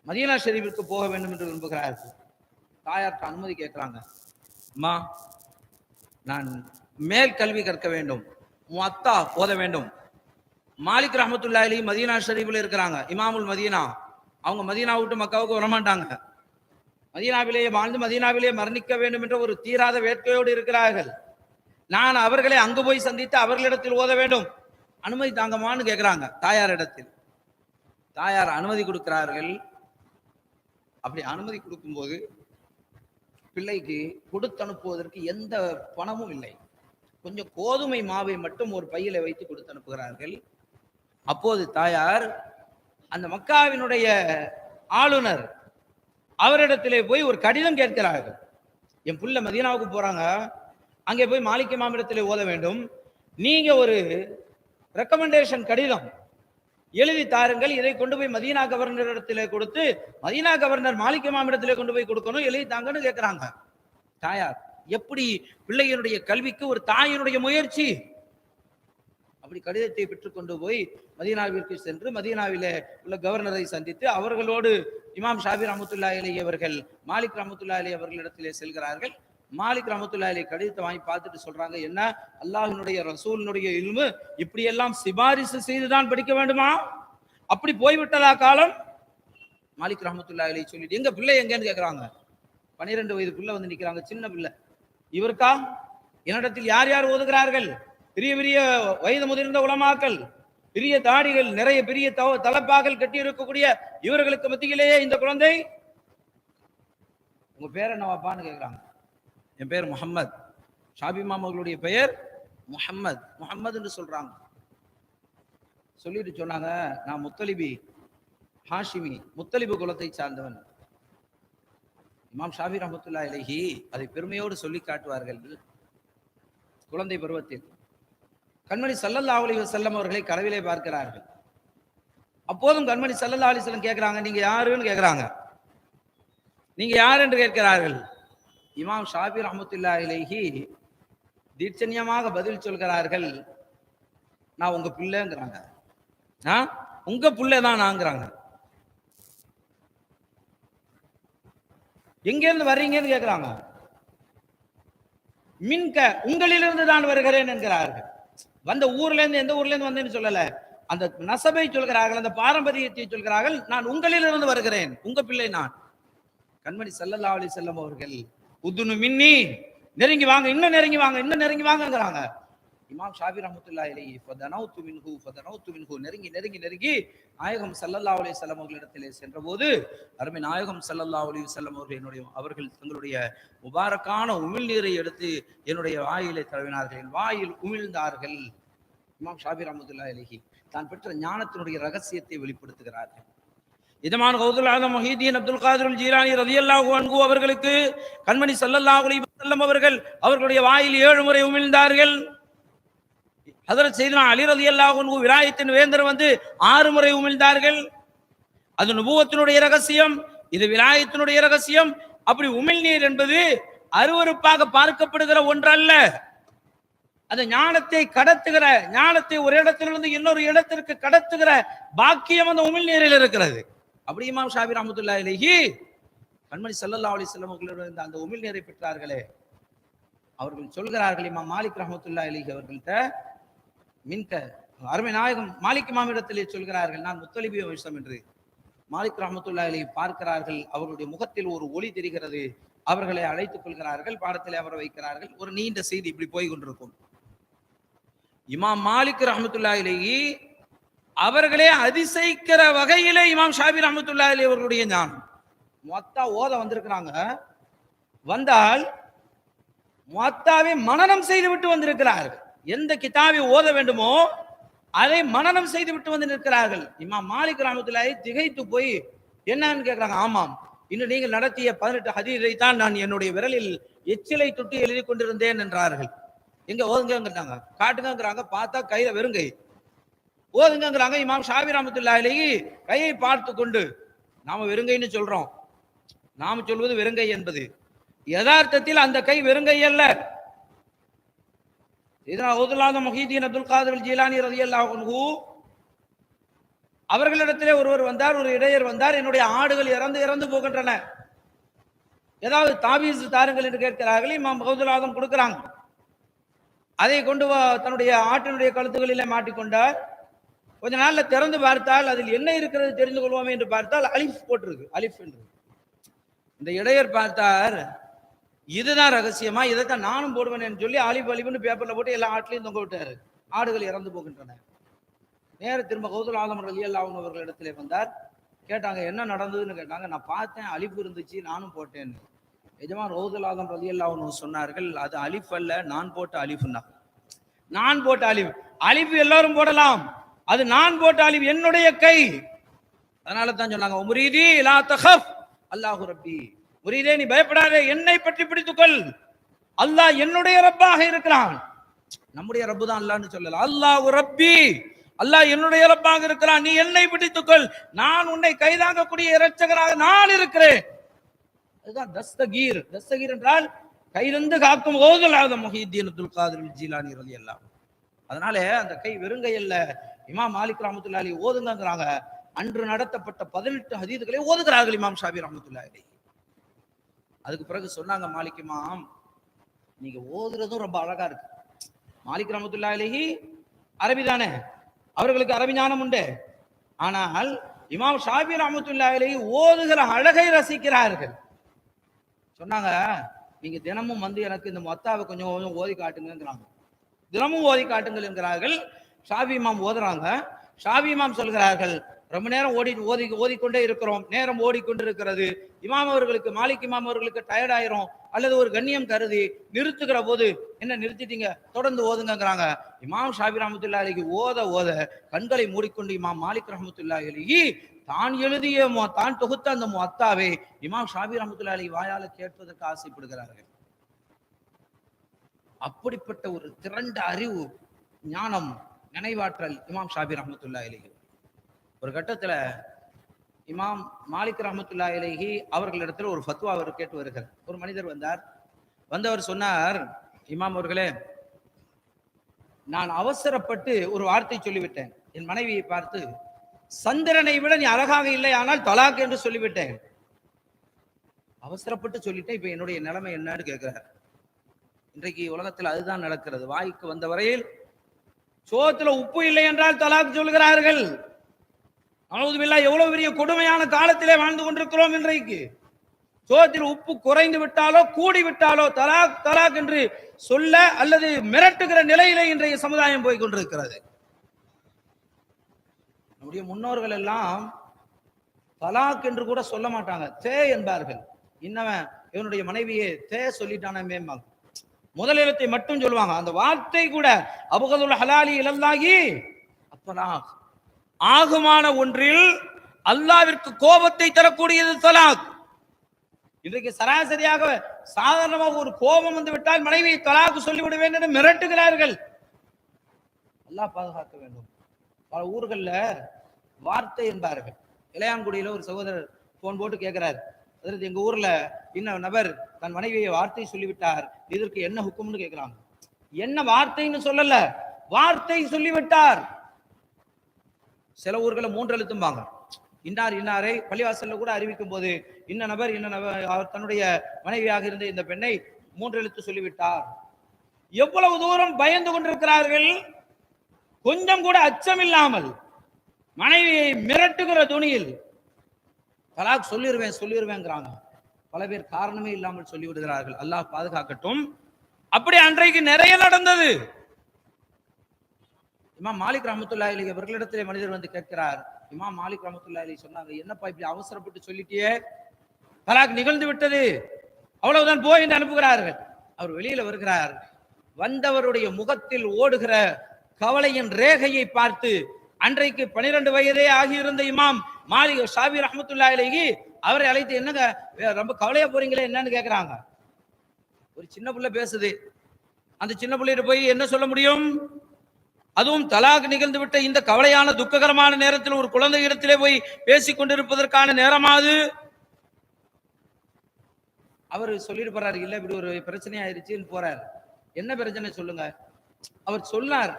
மதீனா ஷெரீஃபிற்கு போக வேண்டும் என்று விரும்புகிறார்கள். தாயார்ட்ட அனுமதி கேட்கிறாங்க. அம்மா, நான் மேல் கல்வி கற்க வேண்டும், முஅத்தா ஓத வேண்டும். மாலிக் ரஹ்மத்துல்லாஹி அலைஹி மதீனா ஷெரீஃபில் இருக்கிறாங்க, இமாமுல் மதீனா. அவங்க மதீனா விட்டு மக்காவுக்கு வரமாட்டாங்க. மதீனாவிலேயே வாழ்ந்து மதீனாவிலேயே மரணிக்க வேண்டும் என்ற ஒரு தீராத வேட்கையோடு இருக்கிறார்கள். நான் அவர்களை அங்கு போய் சந்தித்து அவர்களிடத்தில் ஓத வேண்டும், அனுமதி தாங்கமான்னு கேட்கிறாங்க தாயார் இடத்தில். தாயார் அனுமதி கொடுக்கிறார்கள். அப்படி அனுமதி கொடுக்கும்போது பிள்ளைக்கு கொடுத்து அனுப்புவதற்கு எந்த பணமும் இல்லை. கொஞ்சம் கோதுமை மாவை மட்டும் ஒரு பையில வைத்து கொடுத்து அனுப்புகிறார்கள். அப்போது தாயார் அந்த மக்காவினுடைய ஆளுநர் அவரிடத்திலே போய் ஒரு கடிதம் கேட்கிறார்கள். என் புள்ள மதீனாவுக்கு போறாங்க, அங்கே போய் மாலிக் இமாம் இடத்திலே ஓத வேண்டும், நீங்க ஒரு ரெக்கமெண்டேஷன் கடிதம் எழுதி தாருங்கள், இதை கொண்டு போய் மதீனா கவர்னர் இடத்திலே கொடுத்து மதீனா கவர்னர் மாலிக் இமாம் இடத்திலே கொண்டு போய் கொடுக்கணும், எழுதி தாங்கன்னு கேட்கிறாங்க தாயார். எப்படி பிள்ளையினுடைய கல்விக்கு ஒரு தாயினுடைய முயற்சி. அப்படி கடிதத்தை பெற்றுக்கொண்டு போய் மதீனாவிற்கு சென்று மதீனாவிலே உள்ள கவர்னரை சந்தித்து அவர்களோடு இமாம் ஷாஃபி ரஹ்மத்துல்லாஹி அலைஹி அவர்கள் மாலிக் ரஹ்மத்துல்லாஹி அலைஹி அவர்களிடத்திலே செல்கிறார்கள். மாலிக் ரஹ்மத்துல்லாஹி அலைஹி கடிதத்தை வாங்கி பார்த்துட்டு சொல்றாங்க, என்ன அல்லாஹ்வினுடைய ரசூலினுடைய இல்மு இப்படியெல்லாம் சிபாரிசு செய்துதான் படிக்க வேண்டுமா? அப்படி போய்விட்டதா காலம்? மாலிக் ரஹ்மத்துல்லாஹி அலைஹி சொல்லிட்டு எங்க பிள்ளை எங்கன்னு கேட்கிறாங்க. 12 வயது பிள்ளை வந்து நிற்கிறாங்க, சின்ன பிள்ளை. இவருக்கா? என்னிடத்தில் யார் யார் ஓதுகிறார்கள்? பெரிய பெரிய வயது முதிர்ந்த உலமாக்கள், பெரிய தாடிகள், நிறைய பெரிய தலப்பாக்கள் கட்டி இருக்கக்கூடிய இவர்களுக்கு மத்தியிலேயே இந்த குழந்தை. உங்க பேர் என்னவாப்பான்னு கேட்கிறாங்க. என் பேர் முஹம்மத். ஷாஃபி இமாம் அவர்களுடைய பெயர் முஹம்மத். முஹம்மது என்று சொல்றாங்க. சொல்லிட்டு சொன்னாங்க, நான் முத்தலிபி ஹாஷிமி, முத்தலிபு குலத்தை சார்ந்தவன். இமாம் ஷாஃபி ரஹ்மத்துல்லாஹி அலைஹி அதை பெருமையோடு சொல்லி காட்டுவார்கள். குழந்தை பருவத்தில் கண்மணி ஸல்லல்லாஹு அலைஹி வஸல்லம் அவர்களை கனவிலே பார்க்கிறார்கள். அப்போதும் கண்மணி ஸல்லல்லாஹு அலைஹி வஸல்லம் கேட்கிறாங்க, நீங்க யாருன்னு கேட்கிறாங்க. நீங்க யார் என்று கேட்கிறார்கள். இமாம் ஷாஃபி ரஹ்மத்துல்லாஹி அலைஹி தீட்சண்யமாக பதில் சொல்கிறார்கள், நான் உங்க பிள்ளைங்கிறாங்க. உங்க பிள்ளை தான் நாங்கிறாங்க. எங்க இருந்து வர்றீங்கன்னு கேட்கிறாங்க. மின்க, உங்களிலிருந்து தான் வருகிறேன் என்கிறார்கள். வந்த ஊர்ல இருந்து, எந்த ஊர்ல இருந்து வந்தேன்னு சொல்லல, அந்த நசபை சொல்கிறார்கள், அந்த பாரம்பரியத்தை சொல்கிறார்கள். நான் உங்களிலிருந்து வருகிறேன், உங்க பிள்ளை நான். கண்மணி ஸல்லல்லாஹு அலைஹி வஸல்லம் அவர்கள் உதுனு மின்னி, நெருங்கி வாங்க, இன்னும் நெருங்கி வாங்க, இன்னும் நெருங்கி வாங்கங்கிறாங்க. இமாம் ஷாஃபி ரஹ்மத்துல்லாஹி அலைஹி ஃபதனௌது மின்ஹு, நெருங்கி நெருங்கி நெருங்கி நாயகம் ஸல்லல்லாஹு அலைஹி வஸல்லம் அவர்களிடத்திலே சென்றபோது அருமை நாயகம் ஸல்லல்லாஹு அலைஹி வஸல்லம் அவர்கள் தங்களுடைய முபாரக்கான உமிழ்நீரை எடுத்து என்னுடைய வாயிலை தடவினார்கள், என் வாயில் உமிழ்ந்தார்கள். இமாம் ஷாஃபி ரஹ்மத்துல்லாஹி அலைஹி தான் பெற்ற ஞானத்தினுடைய ரகசியத்தை வெளிப்படுத்துகிறார்கள். இதமான கௌதுல் ஆலம் முஹீதீன் அப்துல் காதிர் ஜீலானி ரலியல்லாஹு அன்ஹு அவர்களுக்கு கண்மணி ஸல்லல்லாஹு அலைஹி வஸல்லம் அவர்கள் அவர்களுடைய வாயில் 7 முறை உமிழ்ந்தார்கள். ஹஜ்ரத் சையதுனா அலி ரலியல்லாஹு அன்ஹு விலாயத்தின் வேந்தர் வந்து 6 முறை உமிழ்ந்தார்கள். அது நுபுவத்தினுடைய ரகசியம், இது விலாயத்தினுடைய ரகசியம். அப்படி உமிழ்நீர் என்பது அருவருப்பாக பார்க்கப்படுகிற ஒன்றல்ல. அது ஞானத்தை கடத்துகிற, ஞானத்தை ஒரு இடத்திலிருந்து இன்னொரு இடத்திற்கு கடத்துகிற பாக்கியம் அந்த உமிழ்நீரில் இருக்கிறது. அப்படி இமாம் ஷாஃபி ரஹ்மத்துல்லாஹி அலைஹி கண்மணி ஸல்லல்லாஹு அலைஹி வஸல்லம் அவர்களிடம் அந்த உமிழ்நீரை பெற்றார்களே, அவர்கள் சொல்கிறார்கள், இமாம் மாலிக் ரஹ்மத்துல்லாஹி அலைஹி அவர்கள்ட்ட மின்க, அருமை நாயகம் மாலிக் இமாம் இடத்திலே சொல்கிறார்கள், நான் முத்தலிபி வம்சம் என்று. மாலிக் ரஹ்மத்துல்லாஹி அலைஹி பார்க்கிறார்கள், அவர்களுடைய முகத்தில் ஒரு ஒளி தெரிகிறது. அவர்களை அழைத்துக் கொள்கிறார்கள், பாடத்திலே அவரை வைக்கிறார்கள். ஒரு நீண்ட செய்தி இப்படி போய் கொண்டிருக்கும். இமாம் மாலிக் ரஹ்மத்துல்லாஹி அலைஹி அவர்களே அதிசயிக்கிற வகையிலே இமாம் ஷாஃபி ரஹ்மத்துல்லாஹி அலைஹி அவர்களுடைய ஞானம். முவத்தா ஓத வந்திருக்கிறாங்க, வந்தால் முவத்தாவை மனனம் செய்து விட்டு வந்திருக்கிறார்கள். எந்த கிதாபை ஓத வேண்டுமோ அதை மனனம் செய்து விட்டு வந்து நிற்கிறார்கள். இமாம் மாலிக் ரஹ்மத்துல்லாஹி திகைத்து போய் என்னன்னு கேட்கிறாங்க. ஆமாம், இன்னும் நீங்கள் நடத்திய 18 ஹதீஸை தான் நான் என்னுடைய விரலில் எச்சிலை தொட்டு எழுதி கொண்டிருந்தேன் என்றார்கள். எங்க ஓதுங்கிறாங்க, காட்டுங்கிறாங்க, பார்த்தா கையில வெறுங்கை. ஓதுங்கிறாங்க. இமாம் ஷாஃபி ரஹ்மத்துல்லாஹி அலைஹி கையை பார்த்து கொண்டு, நாம வெறுங்கைன்னு சொல்றோம், நாம சொல்வது வெறுங்கை என்பது யதார்த்தத்தில் அந்த கை வெறுங்கை அல்ல. முஹீதீன் அப்துல் காதிர் ஜீலானி ரலியல்லாஹு அன்ஹு அவர்களிடத்திலே ஒருவர் வந்தார், ஒரு இடையர் வந்தார், என்னுடைய ஆடுகள் இறந்து போகின்றன, ஏதாவது தாபீஸ் தாருங்கள் என்று கேட்கிறார்கள். இமாம் கௌதுல் ஆதம் கொடுக்கிறாங்க. அதை கொண்டு தன்னுடைய ஆட்டினுடைய கழுத்துகளிலே மாட்டிக்கொண்டார். கொஞ்ச நாள்ல திறந்து பார்த்தால் அதில் என்ன இருக்கிறது தெரிந்து கொள்வோமே என்று பார்த்தால் அலிஃப் போட்டிருக்கு, அலிஃப் என்று. இந்த இடையர் பார்த்தார், இதுதான் ரகசியமா, இதைத்தான் நானும் போடுவேன் என்று சொல்லி அலிஃப் அலிஃப்னு பேப்பர்ல போட்டு எல்லா ஆட்டிலையும் தொங்க விட்டாரு. ஆடுகள் இறந்து போகின்றன. நேர திரும்ப கௌதுல் ஆதம் ரலியல்லாஹு அன்ஹு அவர்களிடத்திலே வந்தார். கேட்டாங்க, என்ன நடந்ததுன்னு கேட்டாங்க. நான் பார்த்தேன், அலிஃப் இருந்துச்சு, நானும் போட்டேன். எஜமான் கௌதுல் ஆதம் ரலியல்லாஹு அன்ஹு சொன்னார்கள், அது அலிஃப் அல்ல, நான் போட்ட அலிஃப்னா. நான் போட்ட அலிஃப். அலிஃப் எல்லாரும் போடலாம், அது நான் போட்ட அலிஃப், என்னுடைய கை. அதனால தான் சொன்னாங்க, முரீதி லா தഖஃப் அல்லாஹு ரப்பி. முரீதே, நீ பயப்படாதே, என்னை பற்றி பிடித்துக்கொள், அல்லாஹ் என்னுடைய ரப்பாக இருக்கிறான். நம்முடைய ரப்பு தான் அல்லாஹ்னு சொல்லல, அல்லாஹு ரப்பி, அல்லாஹ் என்னுடைய ரப்பாக இருக்கிறான், நீ என்னை பிடித்துக்கொள், நான் உன்னை கைதாங்கக்கூடிய இரட்சகராக நான் இருக்கிறேன். அதுதான் தஸ்தகீர். தஸ்தகீர் என்றால் கையிலிருந்து காக்கும் கௌதுல் ஆதம் முஹீதீன் அப்துல் காதிர் ஜீலானி ரலியல்லாஹு. அதனால அந்த கை வெறுங்கை அல்ல. இமாம் மாலிக் ரஹ்மத்துல்லாஹி அலைஹி ஓதுங்கறாங்க. அன்று நடத்தப்பட்ட 18 ஹதீதுகளை ஓதுகிறார்கள் இமாம் ஷாஃபி ரஹ்மத்துல்லாஹி அலைஹி. அதுக்கு பிறகு சொன்னாங்க மாலிக் இமாம், நீங்க ஓதுறதும் ரொம்ப அழகா இருக்கு. மாலிக் ரஹ்மத்துல்லாஹி அலைஹி அரபி தானே, அவர்களுக்கு அரபி ஞானம் உண்டு. ஆனால் இமாம் ஷாஃபி ரஹ்மத்துல்லாஹி அலைஹி ஓதுகிற அழகை ரசிக்கிறார்கள். சொன்னாங்க, நீங்க தினமும் வந்து எனக்கு இந்த மொத்தாவை கொஞ்சம் கொஞ்சம் ஓதி காட்டுங்கிறாங்க. தினமும் ஓதி காட்டுங்கள் என்கிறார்கள். ஷாஃபி இமாம் ஓதுறாங்க. ஷாஃபி இமாம் சொல்கிறார்கள், ரொம்ப நேரம் ஓதிக்கொண்டே இருக்கிறோம், நேரம் ஓடிக்கொண்டிருக்கிறது, இமாம் அவர்களுக்கு, மாலிக் இமாம் அவர்களுக்கு டயர்ட் ஆயிரும், அல்லது ஒரு கண்ணியம் கருதி நிறுத்துகிற போது, என்ன நிறுத்திட்டீங்க, தொடர்ந்து ஓதுங்கிறாங்க. இமாம் ஷாஃபி ரஹ்மத்துல்லாஹி அலைஹி ஓத கண்களை மூடிக்கொண்டு இமாம் மாலிக் ரஹ்மத்துல்லாஹி அலைஹி தான் எழுதிய தான் தொகுத்த அந்த முஅத்தாவை இமாம் ஷாஃபி ரஹ்மத்துல்லாஹி அலைஹி வாயால கேட்பதற்கு ஆசைப்படுகிறார்கள். அப்படிப்பட்ட ஒரு திரண்ட அறிவு, ஞானம், நினைவாற்றல் இமாம் ஷாஃபி ரஹ்மத்துல்லாஹி அலைஹி. ஒரு கட்டத்துல இமாம் மாலிக் ரஹ்மத்துல்லாஹி அலைஹி அவர்களிடத்தில் ஒரு ஃபத்வா அவர் கேட்டு வருகிறார். ஒரு மனிதர் வந்தார். வந்தவர் சொன்னார், இமாம் அவர்களே, நான் அவசரப்பட்டு ஒரு வார்த்தை சொல்லிவிட்டேன். என் மனைவியை பார்த்து, சந்திரனை விட நீ அழகாக இல்லை, ஆனால் தலாக் என்று சொல்லிவிட்டேன். அவசரப்பட்டு சொல்லிட்டேன், இப்ப என்னுடைய நிலைமை என்னன்னு கேட்கிறார். இன்றைக்கு உலகத்தில் அதுதான் நடக்கிறது. வாய்க்கு வந்த வரையில் சோத்துல உப்பு இல்லை என்றால் தலாக் சொல்கிறார்கள். அவுதுபில்லாஹ், எவ்வளவு பெரிய கொடுமையான காலத்திலே வாழ்ந்து கொண்டிருக்கிறோம். இன்றைக்கு சோத்தில் உப்பு குறைந்து விட்டாலோ கூடி விட்டாலோ தலாக் தலாக் என்று சொல்ல அல்லது மிரட்டுகிற நிலையிலே இன்றைய சமுதாயம் போய் கொண்டிருக்கிறது. நம்முடைய முன்னோர்கள் எல்லாம் தலாக் என்று கூட சொல்ல மாட்டாங்க, தே என்பார்கள். இன்னவன் இவனுடைய மனைவியே தே சொல்லிட்டானே, முதல் எழுத்தை மட்டும் சொல்லுவாங்க. அந்த வார்த்தை கூட அபுகதுல் ஹலாலி இலல்லாஹி அத்தலாக், ஆகுமான ஒன்றில் அல்லாஹ்விற்கு கோபத்தை தரக்கூடியது தலாக். இன்றைக்கு சராசரியாக சாதாரணமாக ஒரு கோபம் வந்து விட்டால் மனைவியை தலாக் சொல்லிவிடுவேன் என்று மிரட்டுகிறார்கள். அல்லாஹ் பாதுகாக்க வேண்டும். பல ஊர்கள்ல வார்த்தை என்பார்கள். இளையான்குடியில ஒரு சகோதரர் போன் போட்டு கேட்கிறார், அதற்கு எங்க ஊர்ல இன்ன நபர் தன் மனைவியை வார்த்தை சொல்லிவிட்டார், இதற்கு என்ன ஹுக்கும்னு கேட்கிறாங்க. என்ன வார்த்தைன்னு சொல்லல, வார்த்தை சொல்லிவிட்டார். சில ஊர்களை 3 எழுத்தும்பாங்க. இன்னார் இன்னாரை பள்ளிவாசல்ல கூட அறிவிக்கும் போது இன்ன நபர் அவர் தன்னுடைய மனைவியாக இருந்த இந்த பெண்ணை 3 எழுத்து சொல்லிவிட்டார். எவ்வளவு தூரம் பயந்து கொண்டிருக்கிறார்கள். கொஞ்சம் கூட அச்சம் இல்லாமல் மனைவியை மிரட்டுகிற துணியில் தலாக் சொல்லிருவேங்கிறாங்க. பல பேர் காரணமே இல்லாமல் சொல்லிவிடுகிறார்கள். அல்லாஹ் பாதுகாக்கட்டும். அப்படி அன்றைக்கு நிறைய நடந்தது. இமாம் மாலிக் ரஹ்மத்துல்லாஹி அலைஹி அவர்களிடத்திலே மனிதர் வந்து கேட்கிறார். இமாம் மாலிக் ரஹ்மத்துல்லாஹி அலைஹி சொன்னாங்க, என்னப்பா இப்படி அவசரப்பட்டு சொல்லிட்டியே, தலாக் நிகழ்ந்து விட்டது, அவ்வளவுதான் போய் என்று அனுப்புகிறார்கள். அவர் வெளியில வருகிறார். வந்தவருடைய முகத்தில் ஓடுகிற கவலையின் ரேகையை பார்த்து அன்றைக்கு 12 வயதே ஆகியிருந்த இமாம் மாலிக் ஷாஃபி ரஹ்மத்துல்லாஹி அலைஹி அவரை அழைத்து, என்னங்க ரொம்ப கவலையா போறீங்களே என்னன்னு கேட்கிறாங்க. ஒரு சின்ன பிள்ளை பேசுது. அந்த சின்ன பிள்ளைகிட்ட போய் என்ன சொல்ல முடியும்? அதுவும் தலாக் நிகழ்ந்து விட்ட இந்த கவலையான துக்ககரமான நேரத்தில் ஒரு குழந்தை இடத்திலே போய் பேசிக் கொண்டிருப்பதற்கான நேரமாது? அவர் சொல்லிட்டு போறாரு, இல்ல இப்படி ஒரு பிரச்சனை ஆயிருச்சுன்னு போறாரு. என்ன பிரச்சனை சொல்லுங்க? அவர் சொன்னார்,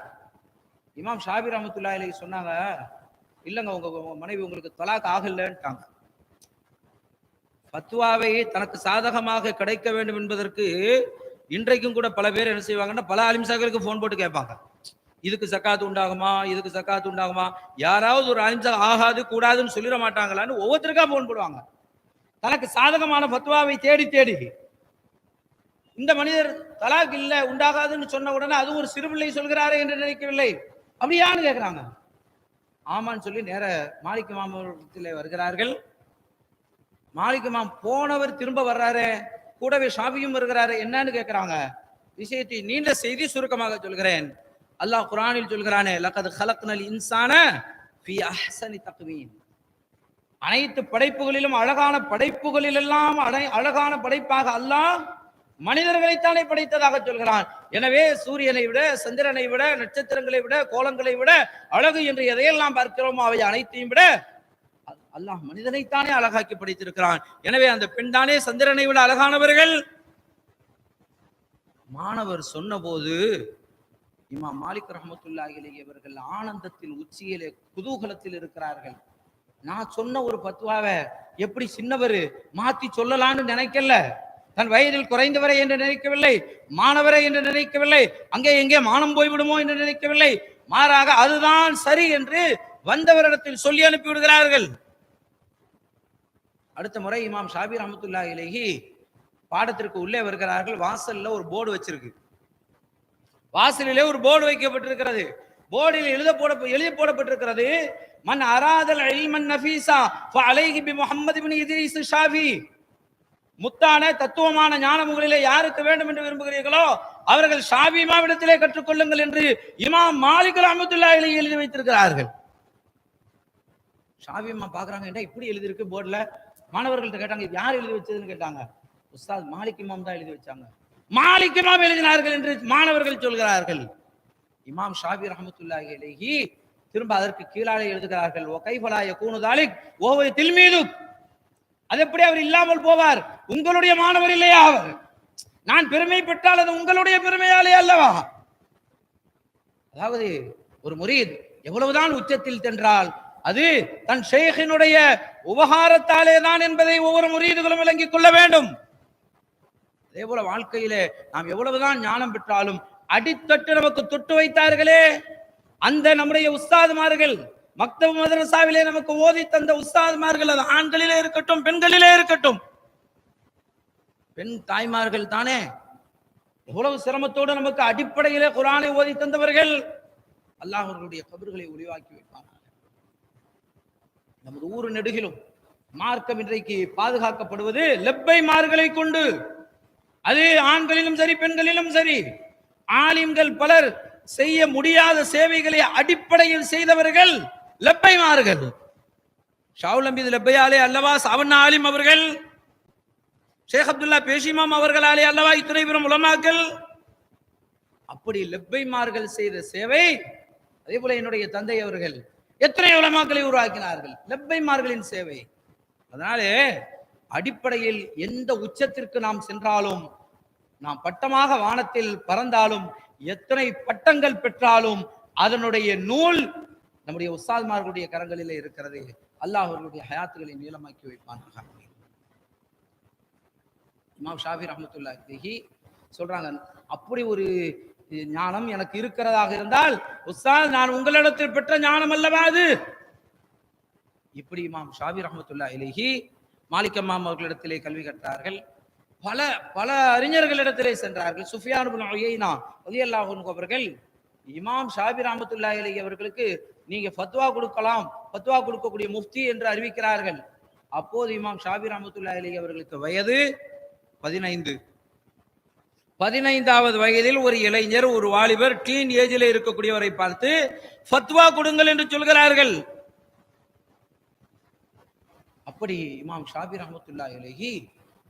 இமாம் ஷாபி ரஹ்மத்துல்லாஹி அலைஹி சொன்னாங்க, இல்லங்க உங்க மனைவி உங்களுக்கு தலாக் ஆகலன்ட்டாங்க. ஃபத்வாவை தனக்கு சாதகமாக கிடைக்க வேண்டும் என்பதற்கு இன்றைக்கும் கூட பல பேர் என்ன செய்வாங்கன்னா, பல அலிம்சாக்களுக்கு போன் போட்டு கேட்பாங்க, இதுக்கு சக்காத்து உண்டாகுமா, இதுக்கு சக்காத்து உண்டாகுமா. யாராவது ஒரு அலிம்சா ஆகாது கூடாதுன்னு சொல்லிட மாட்டாங்களான்னு ஒவ்வொருத்தருக்கா போன் போடுவாங்க, தனக்கு சாதகமான ஃபத்வாவை தேடி தேடி. இந்த மனிதர் தலாக் இல்ல உண்டாகாதுன்னு சொன்ன உடனே அது ஒரு சிறுபிள்ளை சொல்கிறாரே என்று நினைக்கவில்லை. அப்படியான்னு கேட்கிறாங்க. ஆமான்னு சொல்லி நேர மாலிக் இமாமத்திலே வருகிறார்கள். மாலிக் இமாம் போனவர் திரும்ப வர்றாரு, கூடவே ஷாபியும் வருகிறாரு. என்னன்னு கேட்கிறாங்க. விஷயத்தை நீண்ட செய்தி சுருக்கமாக சொல்கிறேன். அல்லாஹ் குர்ஆனில் சொல்கிறானே, லகத் ஹலக்னல் இன்சான ஃபீ அஹ்ஸனி தக்வீம். அனைத்து படைப்புகளிலும் அழகான படைப்புகளிலெல்லாம் அழகான படைப்பாக அல்லாஹ் மனிதர்களைத்தானே படைத்ததாக சொல்கிறான். எனவே சூரியனை விட, சந்திரனை விட, நட்சத்திரங்களை விட, கோலங்களை விட அழகு என்று எதையெல்லாம் பார்க்கிறோமோ அவை அனைத்தையும் விட அல்லாஹ் மனிதனைத்தானே அழகாக்கி படைத்திருக்கிறான். எனவே அந்த பெண் தானே சந்திரனை விட அழகானவர்கள். மாணவர் சொன்ன போது இமாம் மாலிக் ரஹ்மத்துல்லாஹி அலைஹி அவர்கள் ஆனந்தத்தின் உச்சியிலே குதூகலத்தில் இருக்கிறார்கள். நான் சொன்ன ஒரு பத்வாவை எப்படி சின்னவர் மாத்தி சொல்லலான்னு நினைக்கல, தன் வயதில் குறைந்தவரை என்று நினைக்கவில்லை, மாணவரை என்று நினைக்கவில்லை, அங்கே எங்கே மானம் போய்விடுமோ என்று நினைக்கவில்லை. மாறாக அதுதான் சரி என்று வந்தவரிடத்தில் சொல்லி அனுப்பி விடுகிறார்கள். அடுத்த முறை இமாம் ஷாபி ரஹ்மத்துல்லாஹி அலைஹி பாடத்திற்கு உள்ளே வருகிறார்கள். வாசல்ல ஒரு போர்டு வச்சிருக்கு. வாசலிலே ஒரு போர்டு வைக்கப்பட்டிருக்கிறது. போர்டில் எழுதி போடப்பட்டிருக்கிறது, மன் அராதல் இல்மன் நஃபீஸா ஃபஅலைஹி பி முஹம்மது இப்னு இத்ரீஸ் ஷாஃபி. முத்தான தத்துவமான ஞானமுகளிலே யாருக்கு வேண்டும் என்று விரும்புகிறீர்களோ அவர்கள் ஷாஃபி இமாமிடத்திலே கற்றுக்கொள்ளுங்கள் என்று இமாம் மாலிக் ரஹ்மத்துல்லாஹி அலைஹி எழுதி வைத்திருக்கிறார்கள். ஷாஃபி இமாம் பார்க்கறாங்க, என்ன இப்படி எழுதி இருக்கு போர்டுல. மாணவர்கள்ட்ட கேட்டாங்க, யார் எழுதி வச்சதுன்னு கேட்டாங்க. உஸ்தாத் மாலிக் இமாம் தான் எழுதி வச்சாங்க. மாலிக் இமாம் எழுதினார்கள் என்று மாணவர்கள் சொல்கிறார்கள். இமாம் ஷாஃபி ரஹ்மத்துல்லாஹி அலைஹி திரும்ப அதற்கு கீழாலே எழுதுகிறார்கள், ஓ கைஃபலா யகூனு தாலிக் ஓஹோ தில்மீது. அது எப்படி அவர் இல்லாமல் போவார்? உங்களுடைய மாணவர் இல்லையா அவர்? நான் பெருமை பெற்றால் அது உங்களுடைய பெருமையாலே அல்லவா? அதாவது ஒரு முரீத் எவ்வளவுதான் உச்சத்தில் சென்றால் அது தன் ஷேഖினுடைய உபகாரத்தாலே தான் என்பதை ஒவ்வொரு முரீதுகளும் விளங்கிக் கொள்ள வேண்டும். அதே போல வாழ்க்கையிலே நாம் எவ்வளவுதான் ஞானம் பெற்றாலும் அடித்தட்டு நமக்கு தொட்டு வைத்தார்களே அந்த நம்முடைய உஸ்தாதுமார்கள், மக்தப் மதரசாவிலே நமக்கு ஓதி தந்த உஸ்தாதுமார்கள், அது ஆண்களிலே இருக்கட்டும் பெண்களிலே இருக்கட்டும், பெண் தாய்மார்கள் தானே எவ்வளவு சிரமத்தோடு நமக்கு அடிப்படையிலே குர்ஆனை ஓதி தந்தவர்கள். அல்லாஹ் அவர்களுடைய கபர்களை ஒளிவாக்கி வைப்பார். நமது ஊர் நெடுகிலும் மார்க்கம் இன்றைக்கு பாதுகாக்கப்படுவது லெப்பை மார்களை கொண்டு. அது ஆண்களிலும் சரி பெண்களிலும் சரி. ஆலிம்கள் பலர் செய்ய முடியாத சேவைகளை அடிப்படையில் செய்தவர்கள் லெப்பைமார்கள். ஷாவுல் அமீது லெப்பையாலே அல்லவா சாவண்ணா ஆலிம் அவர்கள், ஷேக் அப்துல்லா பேஷிமாம் அவர்களாலே அல்லவா இத்தனை பெரும் உலமாக்கள். அப்படி லெப்பைமார்கள் செய்த சேவை. அதே போல என்னுடைய தந்தை அவர்கள் எத்தனை உலமாக்களை உருவாக்கினார்கள், லெப்பைமார்களின் சேவை. அதனாலே அடிப்படையில் எந்த உச்சத்திற்கு நாம் சென்றாலும், நாம் பட்டமாக வானத்தில் பறந்தாலும், எத்தனை பட்டங்கள் பெற்றாலும் அதனுடைய நூல் நம்முடைய உஸ்தாத்மார்களுடைய கரங்களிலே இருக்கிறது. அல்லாஹ் அவர்களுடைய ஹயாத்துகளை நீளமாக்கி வைப்பானாக. இமாம் ஷாஃபி ரஹ்மத்துல்லாஹி அலைஹி சொல்றாங்க, அப்படி ஒரு ஞானம் எனக்கு இருக்கிறதாக இருந்தால் உஸ்தாத் நான் உங்களிடத்தில் பெற்ற ஞானம் அல்லவா அது? இப்படி இமாம் ஷாஃபி ரஹ்மத்துல்லாஹி அலைஹி மாலிக் இமாம் அவர்களிடத்திலே கல்வி கற்றார்கள். பல பல அறிஞர்களிடத்திலே சென்றார்கள். சுஃபியான் இப்னு உயைனா ரலியல்லாஹு அன்ஹு அவர்கள் இமாம் ஷாஃபி ரஹ்மத்துல்லாஹி அலைஹி அவர்களுக்கு நீங்க ஃபத்வா கொடுக்கலாம், ஃபத்வா கொடுக்கக்கூடிய முஃப்தி என்று அறிவிக்கிறார்கள். அப்போது இமாம் ஷாஃபி ரஹ்மத்துல்லாஹி அலைஹி அவர்களுக்கு வயது 15. 15வது வயதில் ஒரு இளைஞர், ஒரு வாலிபர், டீன் ஏஜில் இருக்கக்கூடியவரை பார்த்து ஃபத்வா கொடுங்கள் என்று சொல்கிறார்கள். அப்படி இமாம் ஷாபி ரஹ்மத்துல்லாஹி அலைஹி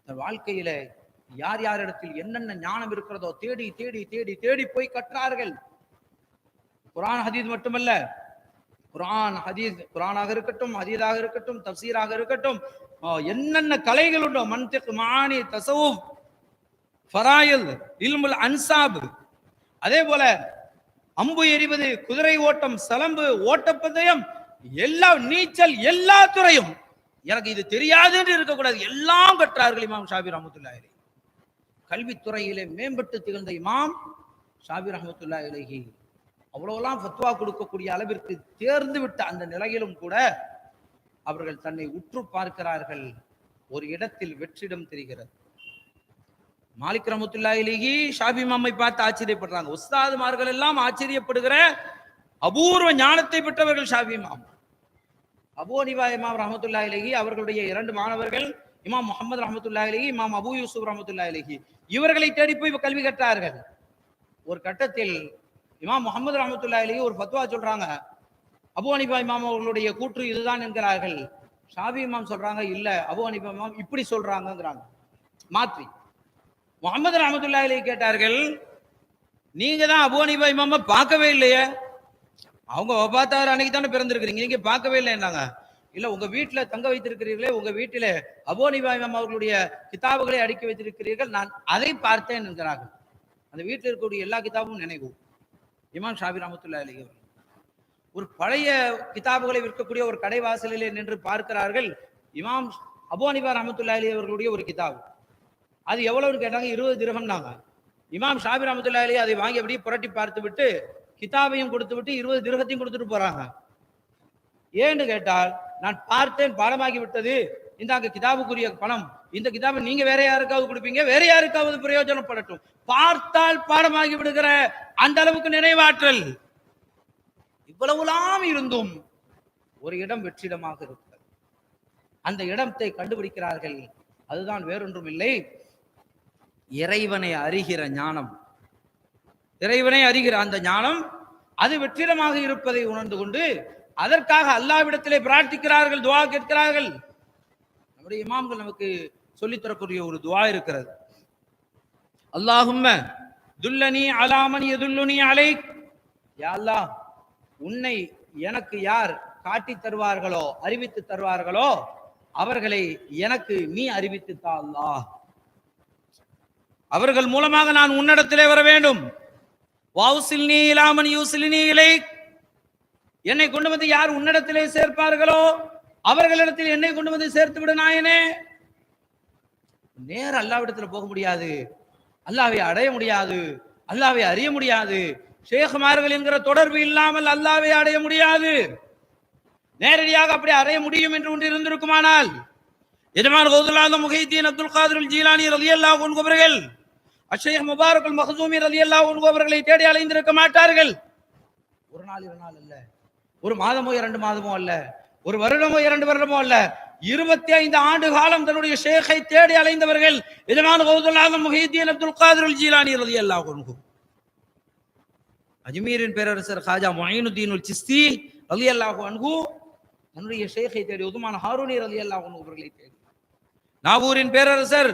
தன் வாழ்க்கையில யார் யாரிடத்தில் என்னென்ன ஞானம் இருக்கிறதோ தேடி தேடி தேடி தேடி போய் கற்றார்கள். குர்ஆன் ஹதீஸ் மட்டுமல்ல, குர்ஆன் ஹதீஸ், குர்ஆனாக இருக்கட்டும், ஹதீஸாக இருக்கட்டும், தஃசீராக இருக்கட்டும், என்னென்ன கலைகள் உண்டோ, மன்திக், மானி, தஸவுஃப், ஃபராயில், இல்முல் அன்சாப், அதே போல அம்பு எறிவது, குதிரை ஓட்டம், சலம்பு, ஓட்டப்பந்தயம், எல்லா நீச்சல், எல்லா துறையும் எனக்கு இது தெரியாது என்று இருக்கக்கூடாது, எல்லாம் கற்றார்கள் இமாம் ஷாபி ரஹ்மத்துல்லாஹி அலைஹி. கல்வித்துறையிலே மேம்பட்டு திகழ்ந்த இமாம் ஷாபி ரஹ்மத்துல்லாஹி அலைஹி அவ்வளவுலாம் ஃபத்வா கொடுக்கக்கூடிய அளவிற்கு தேர்ந்து விட்ட அந்த நிலையிலும் கூட அவர்கள் தன்னை உற்று பார்க்கிறார்கள். ஒரு இடத்தில் வெற்றிடம் தெரிகிறது. மாலிக் ரஹ்மத்துல்லாஹி அலைஹி ஷாபி இமாமை பார்த்து ஆச்சரியப்படுறாங்க. உஸ்தாதுமார்கள் எல்லாம் ஆச்சரியப்படுகிற அபூர்வ ஞானத்தை பெற்றவர்கள் ஷாபி இமாம். அபூ ஹனீஃபா இமாம் ரஹ்மத்துல்லாஹி அலைஹி அவர்களுடைய 2 மாணவர்கள் இமாம் முஹம்மது ரஹ்மத்துல்லாஹி அலைஹி, இமாம் அபூ யூசுப் ரஹ்மத்துல்லாஹி அலைஹி, இவர்களை தேடி போய் கல்வி கற்றார்கள். ஒரு கட்டத்தில் இமாம் முஹம்மது ரஹ்மத்துல்லாஹி அலைஹி ஒரு ஃபத்வா சொல்றாங்க. அபூ ஹனீஃபா இமாம் அவர்களுடைய கூற்று இதுதான் என்கிறார்கள். ஷாபி இமாம் சொல்றாங்க இல்ல, அபூ ஹனீஃபா இமாம் இப்படி சொல்றாங்கங்கிறாங்க மாற்றி. முஹம்மது ரஹ்மத்துல்லாஹி அலைஹி கேட்டார்கள், நீங்க தான் அபூ ஹனீஃபா இமாமை பார்க்கவே இல்லையே, அவங்க வஃபாத்தார் அன்னைக்கு தானே பிறந்திருக்கிறீங்க, நீங்க பார்க்கவே இல்லைன்னாங்க. இல்ல, உங்க வீட்டுல தங்க வைத்திருக்கிறீர்களே, உங்க வீட்டில அபூ ஹனீஃபா இமாம் அவர்களுடைய கிதாபுகளை அடுக்கி வைத்திருக்கிறீர்கள், நான் அதை பார்த்தேன் என்கிறார்கள். அந்த வீட்டில் இருக்கக்கூடிய எல்லா கிதாபும் நினைவு. இமாம் ஷாபி ரஹ்மத்துல்லாஹி அலைஹி ஒரு பழைய கிதாபுகளை விற்கக்கூடிய ஒரு கடை வாசலிலே நின்று பார்க்கிறார்கள். இமாம் அபூ ஹனீஃபா ரஹ்மத்துல்லாஹி அலைஹி அவர்களுடைய ஒரு கிதாபு, அது எவ்வளவுன்னு கேட்டாங்க, 20 திர்ஹம்னாங்க. இமாம் ஷாபி ரஹ்மத்துல்லாஹி அலைஹி அதை வாங்கி அப்படியே புரட்டி பார்த்து விட்டு கிதாபையும் கொடுத்து விட்டு 20 திர்ஹத்தையும் கொடுத்துட்டு போறாங்க. ஏன்னு கேட்டால், நான் பார்த்தேன், பாடமாகி விட்டது, இந்தாங்க கிதாபுக்குரிய பணம், இந்த கிதாபை நீங்க வேற யாருக்காவது கொடுப்பீங்க, வேற யாருக்காவது பிரயோஜனப்படட்டும், பார்த்தால் பாடமாகி விடுகிற அந்த அளவுக்கு நினைவாற்றல். இவ்வளவுலாம் இருந்தும் ஒரு இடம் வெற்றிடமாக இருக்கிறது. அந்த இடத்தை கண்டுபிடிக்கிறார்கள். அதுதான் வேறொன்றும் இல்லை, இறைவனை அறிகிற ஞானம். இறைவனை அறிகிற அந்த ஞானம் அது வெற்றிடமாக இருப்பதை உணர்ந்து கொண்டு அதற்காக அல்லாஹ்விடத்திலே பிரார்த்திக்கிறார்கள், துஆ கேட்கிறார்கள். நம்முடைய இமாம்கள் நமக்கு சொல்லித் தரக்கூடிய ஒரு துஆ இருக்கிறது. அல்லாஹும்ம துல்லனி அலா மன் யதுல்லுனி அலைக். யா அல்லாஹ், உன்னை எனக்கு யார் காட்டி தருவார்களோ, அறிவித்து தருவார்களோ, அவர்களை எனக்கு நீ அறிவித்து தா அல்லாஹ். அவர்கள் மூலமாக நான் உன்னிடத்திலே வர வேண்டும். வௌசில்னி இலா மன் யூசில்னி இலைக். என்னை கொண்டு வந்து யார் உன்னிடத்திலே சேர்ப்பார்களோ அவர்களிடத்தில் என்னை கொண்டு வந்து சேர்த்து விட நாயனே. நேர அல்லாஹ்விடத்துல போக முடியாது, அல்லாஹ்வை அடைய முடியாது, அல்லாஹ்வை அறிய முடியாது. ஷேഖ்மார்கள் என்கிற தொடர்பு இல்லாமல் அல்லாஹ்வை அடைய முடியாது. நேரடியாக அப்படி அடைய முடியும் என்று ஒன்று இருந்திருக்குமானால் எஜமான் கௌதுல் ஆலம் முஹைதீன் அப்துல் காதிர் ஜீலானி ரலியல்லாஹு அன்ஹு அவர்கள் அஷேக் முபாரக் அல் மக்சூமி ரலியல்லாஹு அன்ஹு அவர்களை தேடி அலைந்திருக்க மாட்டார்கள். ஒரு நாள் 2 நாள் அல்ல, ஒரு மாதமோ 2 மாதமோ அல்ல, ஒரு வருடமோ 2 வருடமோ அல்ல, 25 ஆண்டு காலம் தன்னுடைய ஷேഖை தேடி அலைந்தவர்கள் எஜமான் கௌதுல் ஆலம் முஹைதீன் அப்துல் காதிர் ஜீலானி ரலியல்லாஹு அன்ஹு. அஜ்மீரின் பேரரசர் காஜா முஈனுத்தீன் அல் சிஸ்தி ரலியல்லாஹு அன்ஹு தன்னுடைய ஷேഖை தேடி, உஸ்மான் ஹாரூனி ரலியல்லாஹு அன்ஹு அவர்களை தேடி, நாகூரின் பேரரசர்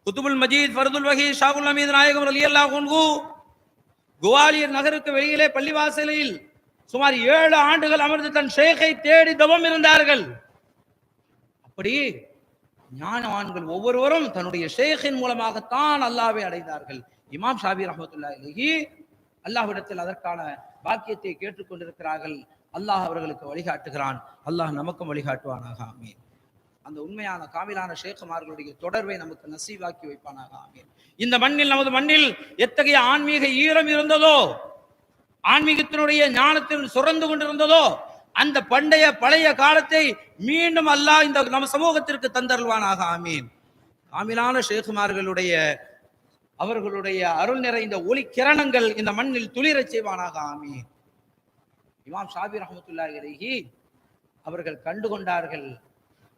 குதுபுல் மஜீத் ஃபர்துல் வஹி ஷாகுல் அமீத் நாயகம் ரலியல்லாஹு அன்ஹு குவாலியர் நகருக்கு வெளியிலே பள்ளிவாசலில் சுமார் 7 ஆண்டுகள் அமர்ந்து தன் ஷேഖை தேடி தவம் இருந்தார்கள். அப்படி ஞானவான்கள் ஒவ்வொருவரும் தன்னுடைய ஷேഖின் மூலமாகத்தான் அல்லாஹ்வை அடைந்தார்கள். இமாம் ஷாபி ரஹ்மத்துல்லாஹி அலைஹி அல்லாஹ்விடத்தில் அதற்கான பாக்கியத்தை கேட்டுக்கொண்டிருக்கிறார்கள். அல்லாஹ் அவர்களுக்கு வழிகாட்டுகிறான். அல்லாஹ் நமக்கும் வழிகாட்டுவானாக, ஆமீன். அந்த உண்மையான காமிலான ஷேഖ்மார்களுடைய தொடர்பை நமக்கு நசீவாக்கி வைப்பானாக, ஆமீன். இந்த மண்ணில், நமது மண்ணில் எத்தகைய ஆன்மீக ஈரம் இருந்ததோ, ஆன்மீகத்தினுடைய ஞானத்தில் சுரந்து கொண்டிருந்ததோ, அந்த பழைய காலத்தை மீண்டும் அல்லாஹ் இந்த நம்ம சமூகத்திற்கு தந்தருள்வானாக, ஆமீன். காமிலான ஷேഖ்மார்களுடைய அவர்களுடைய அருள் நிறைந்த ஒளி கிரணங்கள் இந்த மண்ணில் துளிரச் செய்வானாக, ஆமீன். இமாம் ஷாபி ரஹ்மத்துல்லாஹி அலைஹி அவர்கள்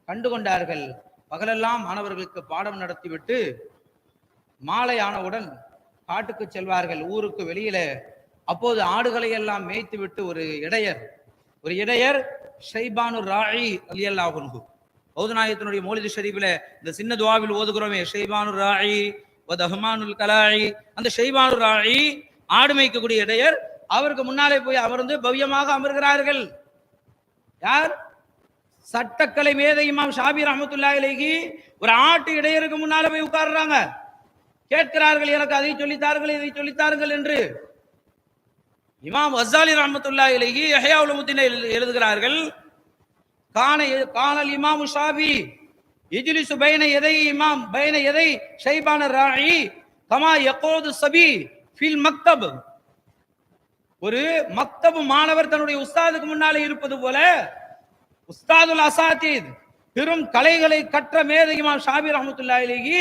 கண்டுகொண்டார்கள். பகலெல்லாம் மாணவர்களுக்கு பாடம் நடத்திவிட்டு மாலை ஆனவுடன் காட்டுக்கு செல்வார்கள், ஊருக்கு வெளியில. அப்போது ஆடுகளை எல்லாம் மேய்த்து விட்டு ஒரு இடையர் ஷைபானு ராயி ரலியல்லாஹு அன்ஹு பௌதநாயகத்தினுடைய மௌலிது ஷரீஃபில் இந்த சின்ன துவாவில் ஓதுகிறோமே, ஷைபானு ராயி வதஹ்மானுல் கலாயி, அந்த ஷைபானு ராயி ஆடு மேய்க்கக்கூடிய இடையர், அவருக்கு முன்னாலே போய் அமர்ந்து பவ்யமாக அமர்கிறார்கள். யார்? சட்டக்கலை மேதை இமாம் ஷாபி ரஹ்மத்துல்லாஹி அலைஹி ஒரு ஆட்டு இடையருக்கு முன்னாலே போய் உட்கார்றாங்க. கேட்கிறார்கள், எனக்கு அதை சொல்லித்தார்கள், இதை சொல்லித்தார்கள் என்று. இமாம் வஸ்ஸாலி ரஹ்மத்துல்லாஹி அலைஹி யஹ்யா உலூமுத்தீன் எழுதுகிறார்கள், கானல் இமாம் ஷாபி இஜ்லிசு பைன யதை இமாம் பைன யதை ஷைபான ராயி கமா யகூது சபி ஃபில் மக்தப். ஒரு மக்தப் மாணவர் தன்னுடைய உஸ்தாதுக்கு முன்னாலே இருப்பது போல உஸ்தாதுல் அசாதீத் பெரும் கலைகளை கற்ற மேதை இமாம் ஷாபி ரஹ்மத்துல்லாஹி அலைஹி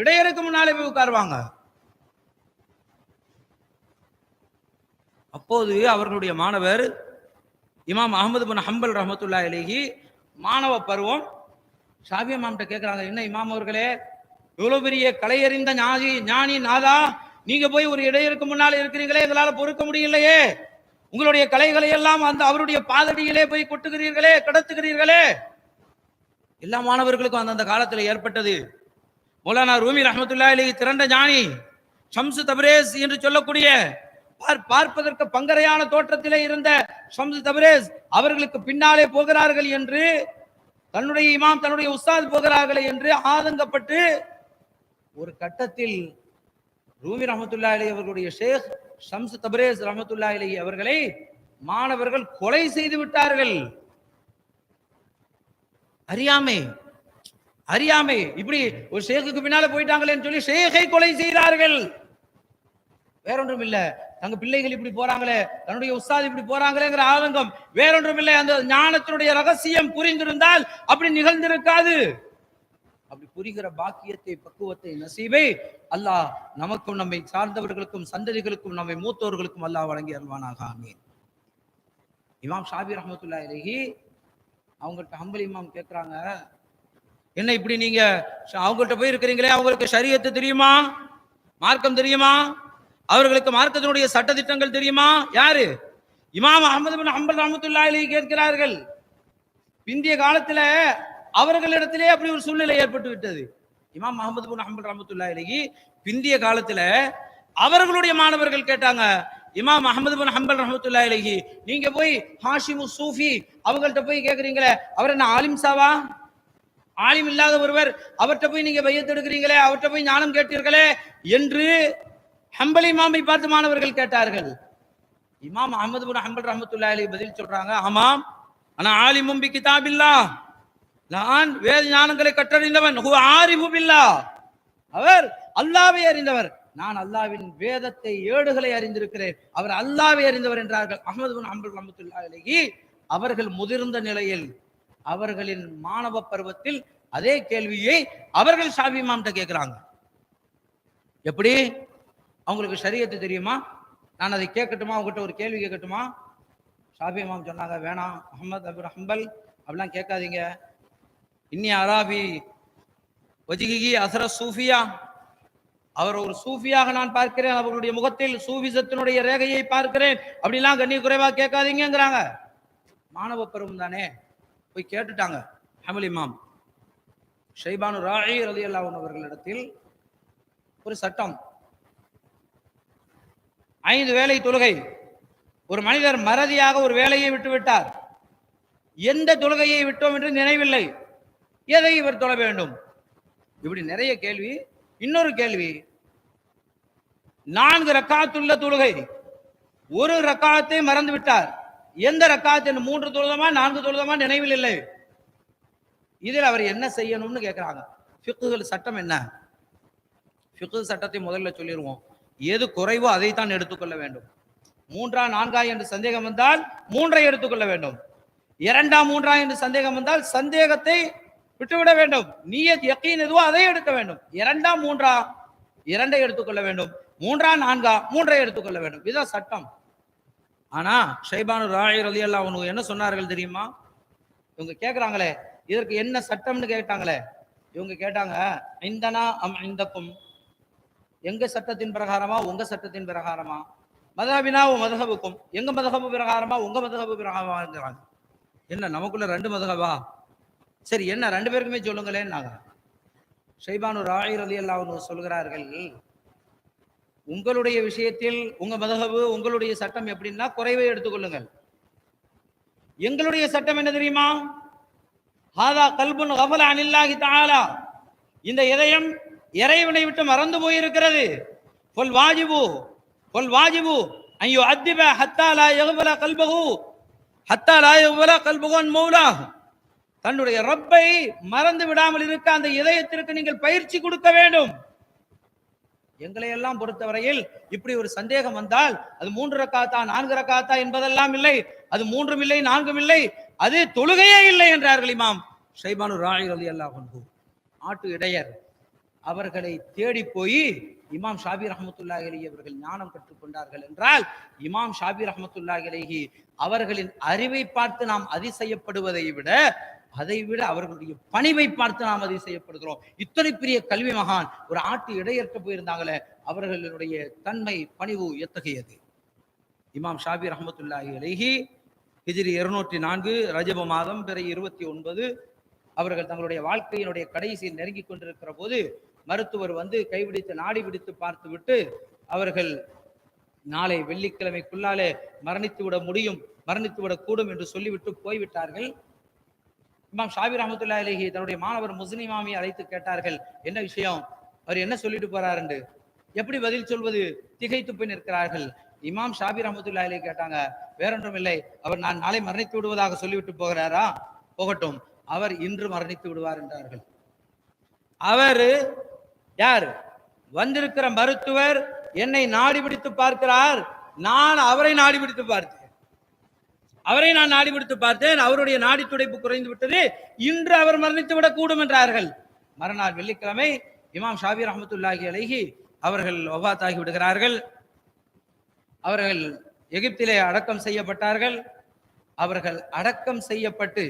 இடையருக்கு முன்னாலே போய் உட்காருவாங்க. அப்போது அவர்களுடைய மாணவர் இமாம் அஹ்மது பின் ஹம்பல் ரஹ்மத்துல்லாஹி அலைஹி மாணவ பருவம் ஷாபி இமாம்கிட்ட கேட்கிறாங்க, என்ன இமாம் அவர்களே, இவ்வளவு பெரிய கலையறிந்த ஞானி நாதா, நீங்க போய் ஒரு இடையருக்கு முன்னாலே இருக்கிறீங்களே, எங்களால பொறுக்க முடியலையே, உங்களுடைய கலைகளை எல்லாம் அந்த அவருடைய பாதடியிலே போய் கொட்டுகிறீர்களே, கடத்துகிறீர்களே. எல்லா மாணவர்களுக்கும் அந்தந்த காலத்தில் ஏற்பட்டது. மௌலானா ரூமி ரஹ்மத்துல்லாஹி அலைஹி திரண்ட ஞானி, ஷம்சு தப்ரேஸ் என்று சொல்லக்கூடிய பார்ப்பதற்கு பங்கரையான தோற்றத்திலே இருந்த ஷம்சு தப்ரேஸ் அவர்களுக்கு பின்னாலே போகிறார்கள் என்று, தன்னுடைய இமாம் தன்னுடைய உஸ்தாத் போகிறார்களே என்று ஆதங்கப்பட்டு ஒரு கட்டத்தில் ரூமி ரஹ்மத்துல்லாஹி அலைஹி அவர்களுடைய ஷேக் ஷம்சு தப்ரேஸ் ரஹ்மத்துல்லாஹி அலைஹி அவர்களை மாணவர்கள் கொலை செய்து விட்டார்கள். அறியாமை இப்படி ஒரு ஷேக்குக்கு பின்னால போயிட்டாங்களேன்னு சொல்லி ஷேக்கை கொலை செய்தார்கள். வேறொன்றும் இல்ல, தங்க பிள்ளைகள் இப்படி போறாங்களே, தன்னுடைய உஸ்தாத் இப்படி போறாங்களேங்கிற ஆதங்கம், வேறொன்றும் இல்லை. அந்த ஞானத்தினுடைய ரகசியம் புரிந்திருந்தால் அப்படி நிகழ்ந்திருக்காது. அப்படி புரிகிற பாக்கியத்தை, பக்குவத்தை, நசீபை அல்லாஹ் நமக்கும் நம்மை சார்ந்தவர்களுக்கும் சந்ததிகளுக்கும் நம்மை மூத்தவர்களுக்கும் அல்லாஹ் வழங்கி அருள்வானாக. ஆமீன். இமாம் ஷாபி ரஹ்மத்துல்லாஹி அலைஹி அவங்கள்ட்ட ஹம்பல் இமாம் கேட்கிறாங்க, என்ன இப்படி நீங்க அவங்கள்ட்ட போய் இருக்கிறீங்களே, அவங்களுக்கு ஷரியத்து தெரியுமா, மார்க்கம் தெரியுமா, அவர்களுக்கு மார்க்கத்தினுடைய சட்டதிட்டங்கள் தெரியுமா? யாரு? இமாம் அஹ்மது பின் ஹம்பல் ரஹ்மத்துல்லாஹி அலைஹி கேட்கிறார்கள். பிந்திய காலத்துல அவர்களிடத்திலே அப்படி ஒரு சூழ்நிலை ஏற்பட்டு விட்டது. இமாம் அஹ்மது பின் ஹம்பல் ரஹ்மத்துல்லாஹி அலைஹி பிந்திய காலத்துல அவர்களுடைய மாணவர்கள் கேட்டாங்க, இமாம் அஹ்மது பின் ஹம்பல் ரஹ்மத்துல்லாஹி அலைஹி, நீங்க போய் ஹாஷிமு சூஃபி அவங்கள்ட்ட போய் கேட்குறீங்களே, அவர் என்ன ஆலிம் சாவா, ஆலிம் இல்லாத ஒருவர், அவர்கிட்ட போய் நீங்க பையத் எடுக்கிறீங்களே, அவர்கிட்ட போய் ஞானம் கேட்டீர்களே என்று ஹம்பல் இமாமை பார்த்து மாணவர்கள் கேட்டார்கள். இமாம் அஹ்மது பின் ஹம்பல் ரஹ்மத்துல்லாஹி அலைஹி பதில் சொல்றாங்க, ஆமாம், ஆனா ஆலிமும் பி கிதாபில்லாஹ், நான் வேத ஞானங்களை கற்றறிந்தவன், ஹுவ ஆரிஃபு பில்லாஹ், அவர் அல்லாஹ்வை அறிந்தவர், நான் அல்லாஹ்வின் வேதத்தை ஏடுகளை அறிந்திருக்கிறேன், அவர் அல்லாஹ்வை அறிந்தவர் என்றார்கள். அஹ்மது பின் ஹம்பல் ரஹ்மத்துல்லாஹி அலைஹி அவர்கள் முதிர்ந்த நிலையில் அவர்களின் மாணவ பருவத்தில் அதே கேள்வியை அவர்கள் ஷாஃபி இமாம்கிட்ட கேட்கிறாங்க. எப்படி? அவங்களுக்கு ஷரியத்து தெரியுமா, நான் அதை கேட்கட்டுமா, அவங்ககிட்ட ஒரு கேள்வி கேட்கட்டுமா? ஷாஃபி இமாம் சொன்னாங்க, வேணாம் அஹ்மத் பின் ஹம்பல், அப்படிலாம் கேட்காதீங்க. இன்னி அராபி வஜிகி அசர சூஃபியா, அவர் ஒரு சூஃபியாக நான் பார்க்கிறேன், அவர்களுடைய முகத்தில் சூஃபிசத்தினுடைய ரேகையை பார்க்கிறேன், அப்படிலாம் கண்ணி குறைவா கேட்காதீங்கிறாங்க. மாணவ பருவம் தானே, போய் கேட்டுட்டாங்க. ஹம்பல் இமாம் ஷைபானு ராயி ரலியல்லாஹு அன்ஹு அவர்களிடத்தில் ஒரு சட்டம், 5 வேளை தொழுகை, ஒரு மனிதர் மறதியாக ஒரு வேலையை விட்டு விட்டார், எந்த தொழுகையை விட்டோம் என்று நினைவில்லை, எதை இவர் தொழ வேண்டும், இப்படி நிறைய கேள்வி. இன்னொரு கேள்வி, 4 ரக்காத்துள்ள தொழுகை, ஒரு ரக்காத்தை மறந்து விட்டார், எந்த ரக்காத், 3 தொழுதமா 4 தொழுதமா நினைவில் இல்லை, இதில் அவர் என்ன செய்யணும்னு கேட்கிறாங்க. ஃபிக்ஹுல் சட்டம் என்ன? ஃபிக்ஹு சட்டத்தை முதல்ல சொல்லிடுவோம். எது குறைவோ அதைத்தான் எடுத்துக்கொள்ள வேண்டும். 3ஆ 4ஆ என்று சந்தேகம் வந்தால் 3ஐ எடுத்துக்கொள்ள வேண்டும். 2ஆ 3ஆ என்று சந்தேகம் வந்தால் சந்தேகத்தை விட்டுவிட வேண்டும். நியத் யகீன் எதுவோ அதை எடுக்க வேண்டும். 2ஆ 3ஆ 2ஐ எடுத்துக்கொள்ள வேண்டும். 3ஆ 4ஆ 3ஐ எடுத்துக்கொள்ள வேண்டும். இதுதான் சட்டம். ஆனா ஷைபானு ராயி ரலியல்லாஹு அன்ஹு என்ன சொன்னார்கள் தெரியுமா? இவங்க கேட்கிறாங்களே, இதற்கு என்ன சட்டம்னு கேட்டாங்களே, இவங்க கேட்டாங்க, இந்தனா அம் இந்தக்கும், எங்க சட்டத்தின் பிரகாரமா உங்க சட்டத்தின் பிரகாரமா, மதஹபினா மதஹபுக்கும், எங்க மதஹபு பிரகாரமா உங்க மதஹபு பிரகாரமாங்கிறாங்க. என்ன நமக்குள்ள 2 மதஹபா? சரி, என்ன 2 பேருக்குமே சொல்லுங்களேன். ஷைபானு ராயி ரலியல்லாஹு அன்ஹு சொல்கிறார்கள், உங்களுடைய விஷயத்தில் உங்க மதஹபு உங்களுடைய சட்டம் எப்படின்னா குறைவை எடுத்துக்கொள்ளுங்கள். எங்களுடைய சட்டம் என்ன தெரியுமா? ஹாதா கல்புன் கஃபல அனில்லாஹி தஆலா, இந்த இதயம் இறைவனை விட்டு மறந்து போயிருக்கிறது. ஃபல் வாஜிபு அன் யுஅத்திப ஹத்தா லா யக்பல கல்பஹு ஹத்தா லா யக்பல கல்பஹு அன் மௌலாஹு, தன்னுடைய ரப்பை மறந்து விடாமல் இருக்க அந்த இதயத்திற்கு நீங்கள் பயிற்சி கொடுக்க வேண்டும். எங்களை எல்லாம் பொறுத்தவரையில் இப்படி ஒரு சந்தேகம் வந்தால் அது 3 ரக்காத்தா 4 ரக்காத்தா என்பதெல்லாம் இல்லை, அது 3ம் இல்லை 4ம் இல்லை, அது தொழுகையே இல்லை என்றார்கள் இமாம் ஷைபானு ராயி ரலியல்லாஹு அன்ஹு. ஆட்டு இடையர் அவர்களை தேடி போய் இமாம் ஷாபி ரஹ்மத்துல்லாஹி அலைஹி அவர்கள் ஞானம் கற்றுக்கொண்டார்கள் என்றால், இமாம் ஷாபி ரஹ்மத்துல்லாஹி அலைஹி அவர்களின் அறிவை பார்த்து நாம் அதிசயப்படுவதை விட அவர்களுடைய பணிவை பார்த்து நாம் அதிசயப்படுகிறோம். இத்தனை பெரிய கல்வி மகான் ஒரு ஆட்டு இடையற்ற போயிருந்தாங்களே, அவர்களுடைய தன்மை பணிவு எத்தகையது. இமாம் ஷாபி ரஹ்மத்துல்லாஹி அலைஹி ஹிஜ்ரி 204 ரஜப மாதம் பிறை 29 அவர்கள் தங்களுடைய வாழ்க்கையினுடைய கடைசியில் நெருங்கி கொண்டிருக்கிற போது மருத்துவர் வந்து கைபிடித்து நாடி பிடித்து பார்த்து விட்டு, அவர்கள் நாளை வெள்ளிக்கிழமைக்குள்ளாலே மரணித்து விடக்கூடும் என்று சொல்லிவிட்டு போய்விட்டார்கள். இமாம் ஷாபி ரஹ்மத்துல்லாஹி அலைஹி தன்னுடைய மாணவர் முஸ்லிமாமி அழைத்து கேட்டார்கள், என்ன விஷயம், அவர் என்ன சொல்லிட்டு போறாரு என்று. எப்படி பதில் சொல்வது, திகைத்து போய் நிற்கிறார்கள். இமாம் ஷாபி ரஹ்மத்துல்லாஹி அலைஹி கேட்டாங்க, வேறொன்றும் இல்லை, அவர் நான் நாளை மரணித்து விடுவதாக சொல்லிவிட்டு போகிறாரா, போகட்டும், அவர் இன்று மரணித்து விடுவார் என்றார்கள். அவர் யார்? வந்திருக்கிற மருத்துவர் என்னை நாடி பிடித்து பார்க்கிறார், நான் அவரை நாடி பிடித்து பார்த்தேன், அவருடைய நாடி துடைப்பு குறைந்து விட்டது, இன்று அவர் மரணித்து விடக்கூடும் என்றார்கள். மறுநாள் வெள்ளிக்கிழமை இமாம் ஷாபி ரஹ்மத்துல்லாஹி அலைஹி அவர்கள் வஃபாத்தாகி விடுகிறார்கள். அவர்கள் எகிப்திலே அடக்கம் செய்யப்பட்டார்கள். அவர்கள் அடக்கம் செய்யப்பட்டு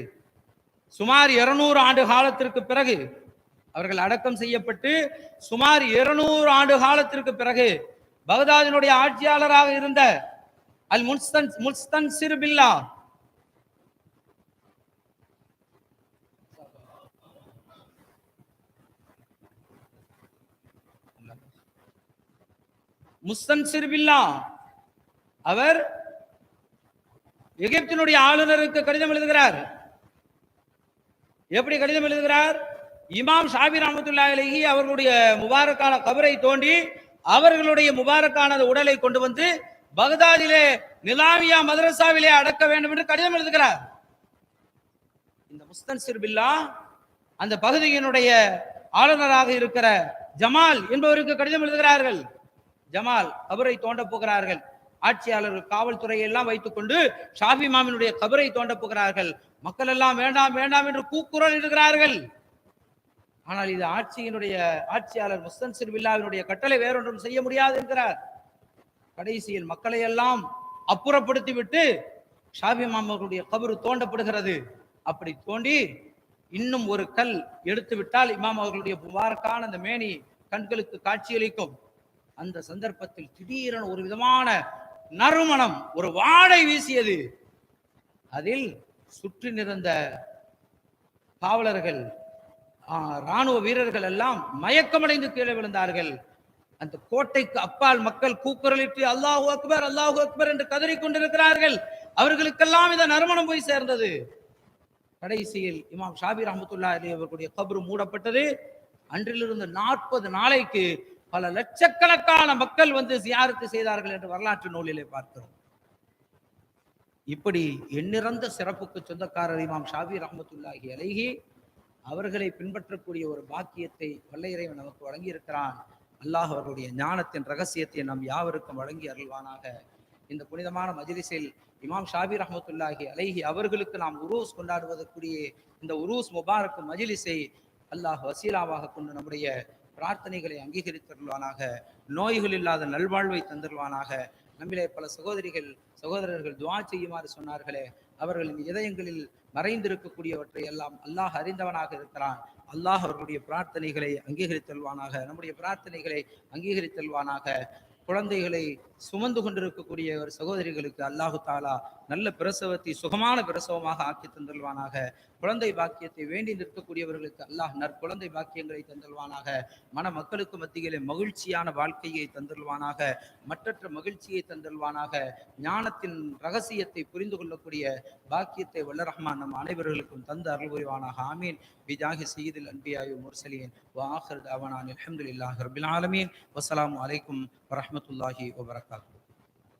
சுமார் 200 ஆண்டு காலத்திற்கு பிறகு சுமார் 200 ஆண்டு காலத்திற்கு பிறகு பகதாதினுடைய ஆட்சியாளராக இருந்த அல் முஸ்தன்சிர் பில்லா அவர் எகிப்தினுடைய ஆளுநருக்கு கடிதம் எழுதுகிறார். எப்படி கடிதம் எழுதுகிறார்? இமாம் ஷாபி ரஹ்மத்துல்லாஹி அலைஹி அவர்களுடைய முபாரக்கான கபரை தோண்டி அவர்களுடைய முபாரக்கான உடலை கொண்டு வந்து பகதாதிலே நிலாமியா மதரசாவிலே அடக்க வேண்டும் என்று கடிதம் எழுதுகிறார். இந்த முஸ்தன்சிர் பில்லா அந்த பகுதியினுடைய ஆளுநராக இருக்கிற ஜமால் என்பவருக்கு கடிதம் எழுதுகிறார்கள். ஜமால் கபரை தோண்ட போகிறார்கள். ஆட்சியாளர்கள் காவல்துறையை எல்லாம் வைத்துக் கொண்டு ஷாஃபி இமாமினுடைய கபரை தோண்ட போகிறார்கள். மக்கள் எல்லாம் வேண்டாம் வேண்டாம் என்று கூக்குரல் இடுகிறார்கள். ஆனால் இது ஆட்சியாளர் முஸ்தன்சிர் பில்லாவினுடைய கட்டளை, வேறொன்றும் செய்ய முடியாது என்கிறார். கடைசியில் மக்களை எல்லாம் அப்புறப்படுத்தி விட்டு ஷாஃபி இமாம் அவர்களுடைய கபரு தோண்டப்படுகிறது. அப்படி தோண்டி இன்னும் ஒரு கல் எடுத்து விட்டால் இமாம் அவர்களுடைய முபாரக்கான அந்த மேனி கண்களுக்கு காட்சியளிக்கும். அந்த சந்தர்ப்பத்தில் திடீரென ஒரு விதமான நறுமணம், ஒரு வாடை வீசியது. அதில் சுற்றி நிறந்த காவலர்கள், ராணுவ வீரர்கள் எல்லாம் மயக்கமடைந்து கீழே விழுந்தார்கள். அந்த கோட்டைக்கு அப்பால் மக்கள் கூக்குரலிட்டு அல்லாஹு அக்பர் அல்லாஹு அக்பர் என்று கதறிக் கொண்டிருக்கிறார்கள். அவர்களுக்கெல்லாம் இந்த நறுமணம் போய் சேர்ந்தது. கடைசியில் இமாம் ஷாபி ரஹ்மத்துல்லாஹி அலைஹி அவர்களுடைய கப்ரு மூடப்பட்டது. அன்றிலிருந்து 40 நாளைக்கு பல லட்சக்கணக்கான மக்கள் வந்து சியாரத்து செய்தார்கள் என்று வரலாற்று நூலிலே பார்க்கிறோம். இப்படி எண்ணிறந்த சிறப்புக்கு சொந்தக்காரர் இமாம் ஷாபி ரஹ்மத்துல்லாஹி அலைஹி அவர்களை பின்பற்றக்கூடிய ஒரு பாக்கியத்தை வல்ல இறைவன் நமக்கு வழங்கி இருக்கிறான். அல்லாஹ் அவர்களுடைய ஞானத்தின் ரகசியத்தை நாம் யாவருக்கும் வழங்கி அருள்வானாக. இந்த புனிதமான மஜ்லிஸில் இமாம் ஷாபி ரஹ்மத்துல்லாஹி அலைஹி அவர்களுக்கு நாம் உரூஸ் கொண்டாடுவதற்குரிய இந்த உரூஸ் முபாரக் மஜ்லிஸை அல்லாஹ் வசீலாவாக கொண்டு நம்முடைய பிரார்த்தனைகளை அங்கீகரித்தருள்வானாக. நோய்கள் இல்லாத நல்வாழ்வை தந்தருள்வானாக. நம்மிலே பல சகோதரர்கள் துஆ செய்யுமாறு சொன்னார்களே, அவர்களின் இதயங்களில் மறைந்திருக்கக்கூடியவற்றை எல்லாம் அல்லாஹ் அறிந்தவனாக இருக்கிறான். அல்லாஹ் அவர்களுடைய பிரார்த்தனைகளை அங்கீகரித்தல்வானாக. நம்முடைய பிரார்த்தனைகளை அங்கீகரித்தல்வானாக. குழந்தைகளை சுமந்து கொண்டிருக்கக்கூடிய ஒரு சகோதரிகளுக்கு அல்லாஹு தாலா நல்ல பிரசவத்தை சுகமான பிரசவமாக ஆக்கி தந்தல்வானாக. குழந்தை பாக்கியத்தை வேண்டி நிற்கக்கூடியவர்களுக்கு அல்லாஹ் நற்குழந்தை பாக்கியங்களை தந்தல்வானாக. மக்களுக்கு மத்தியிலே மகிழ்ச்சியான வாழ்க்கையை தந்தல்வானாக, மற்றற்ற மகிழ்ச்சியை தந்தல்வானாக. ஞானத்தின் ரகசியத்தை புரிந்து கொள்ளக்கூடிய பாக்கியத்தை வல்ல ரஹ்மான் நம் அனைவர்களுக்கும் தந்து அருள் புரிவானாக. ஆமீன். பிஜாஹி சய்யிதுல் அன்பியாயி முர்சலீன் வ ஆகிர் தஅவானா அல்ஹம்துலில்லாஹி ரப்பில் ஆலமீன். வஸ்ஸலாமு அலைக்கும் வரஹ்மத்துல்லாஹி வபரகாத்துஹு.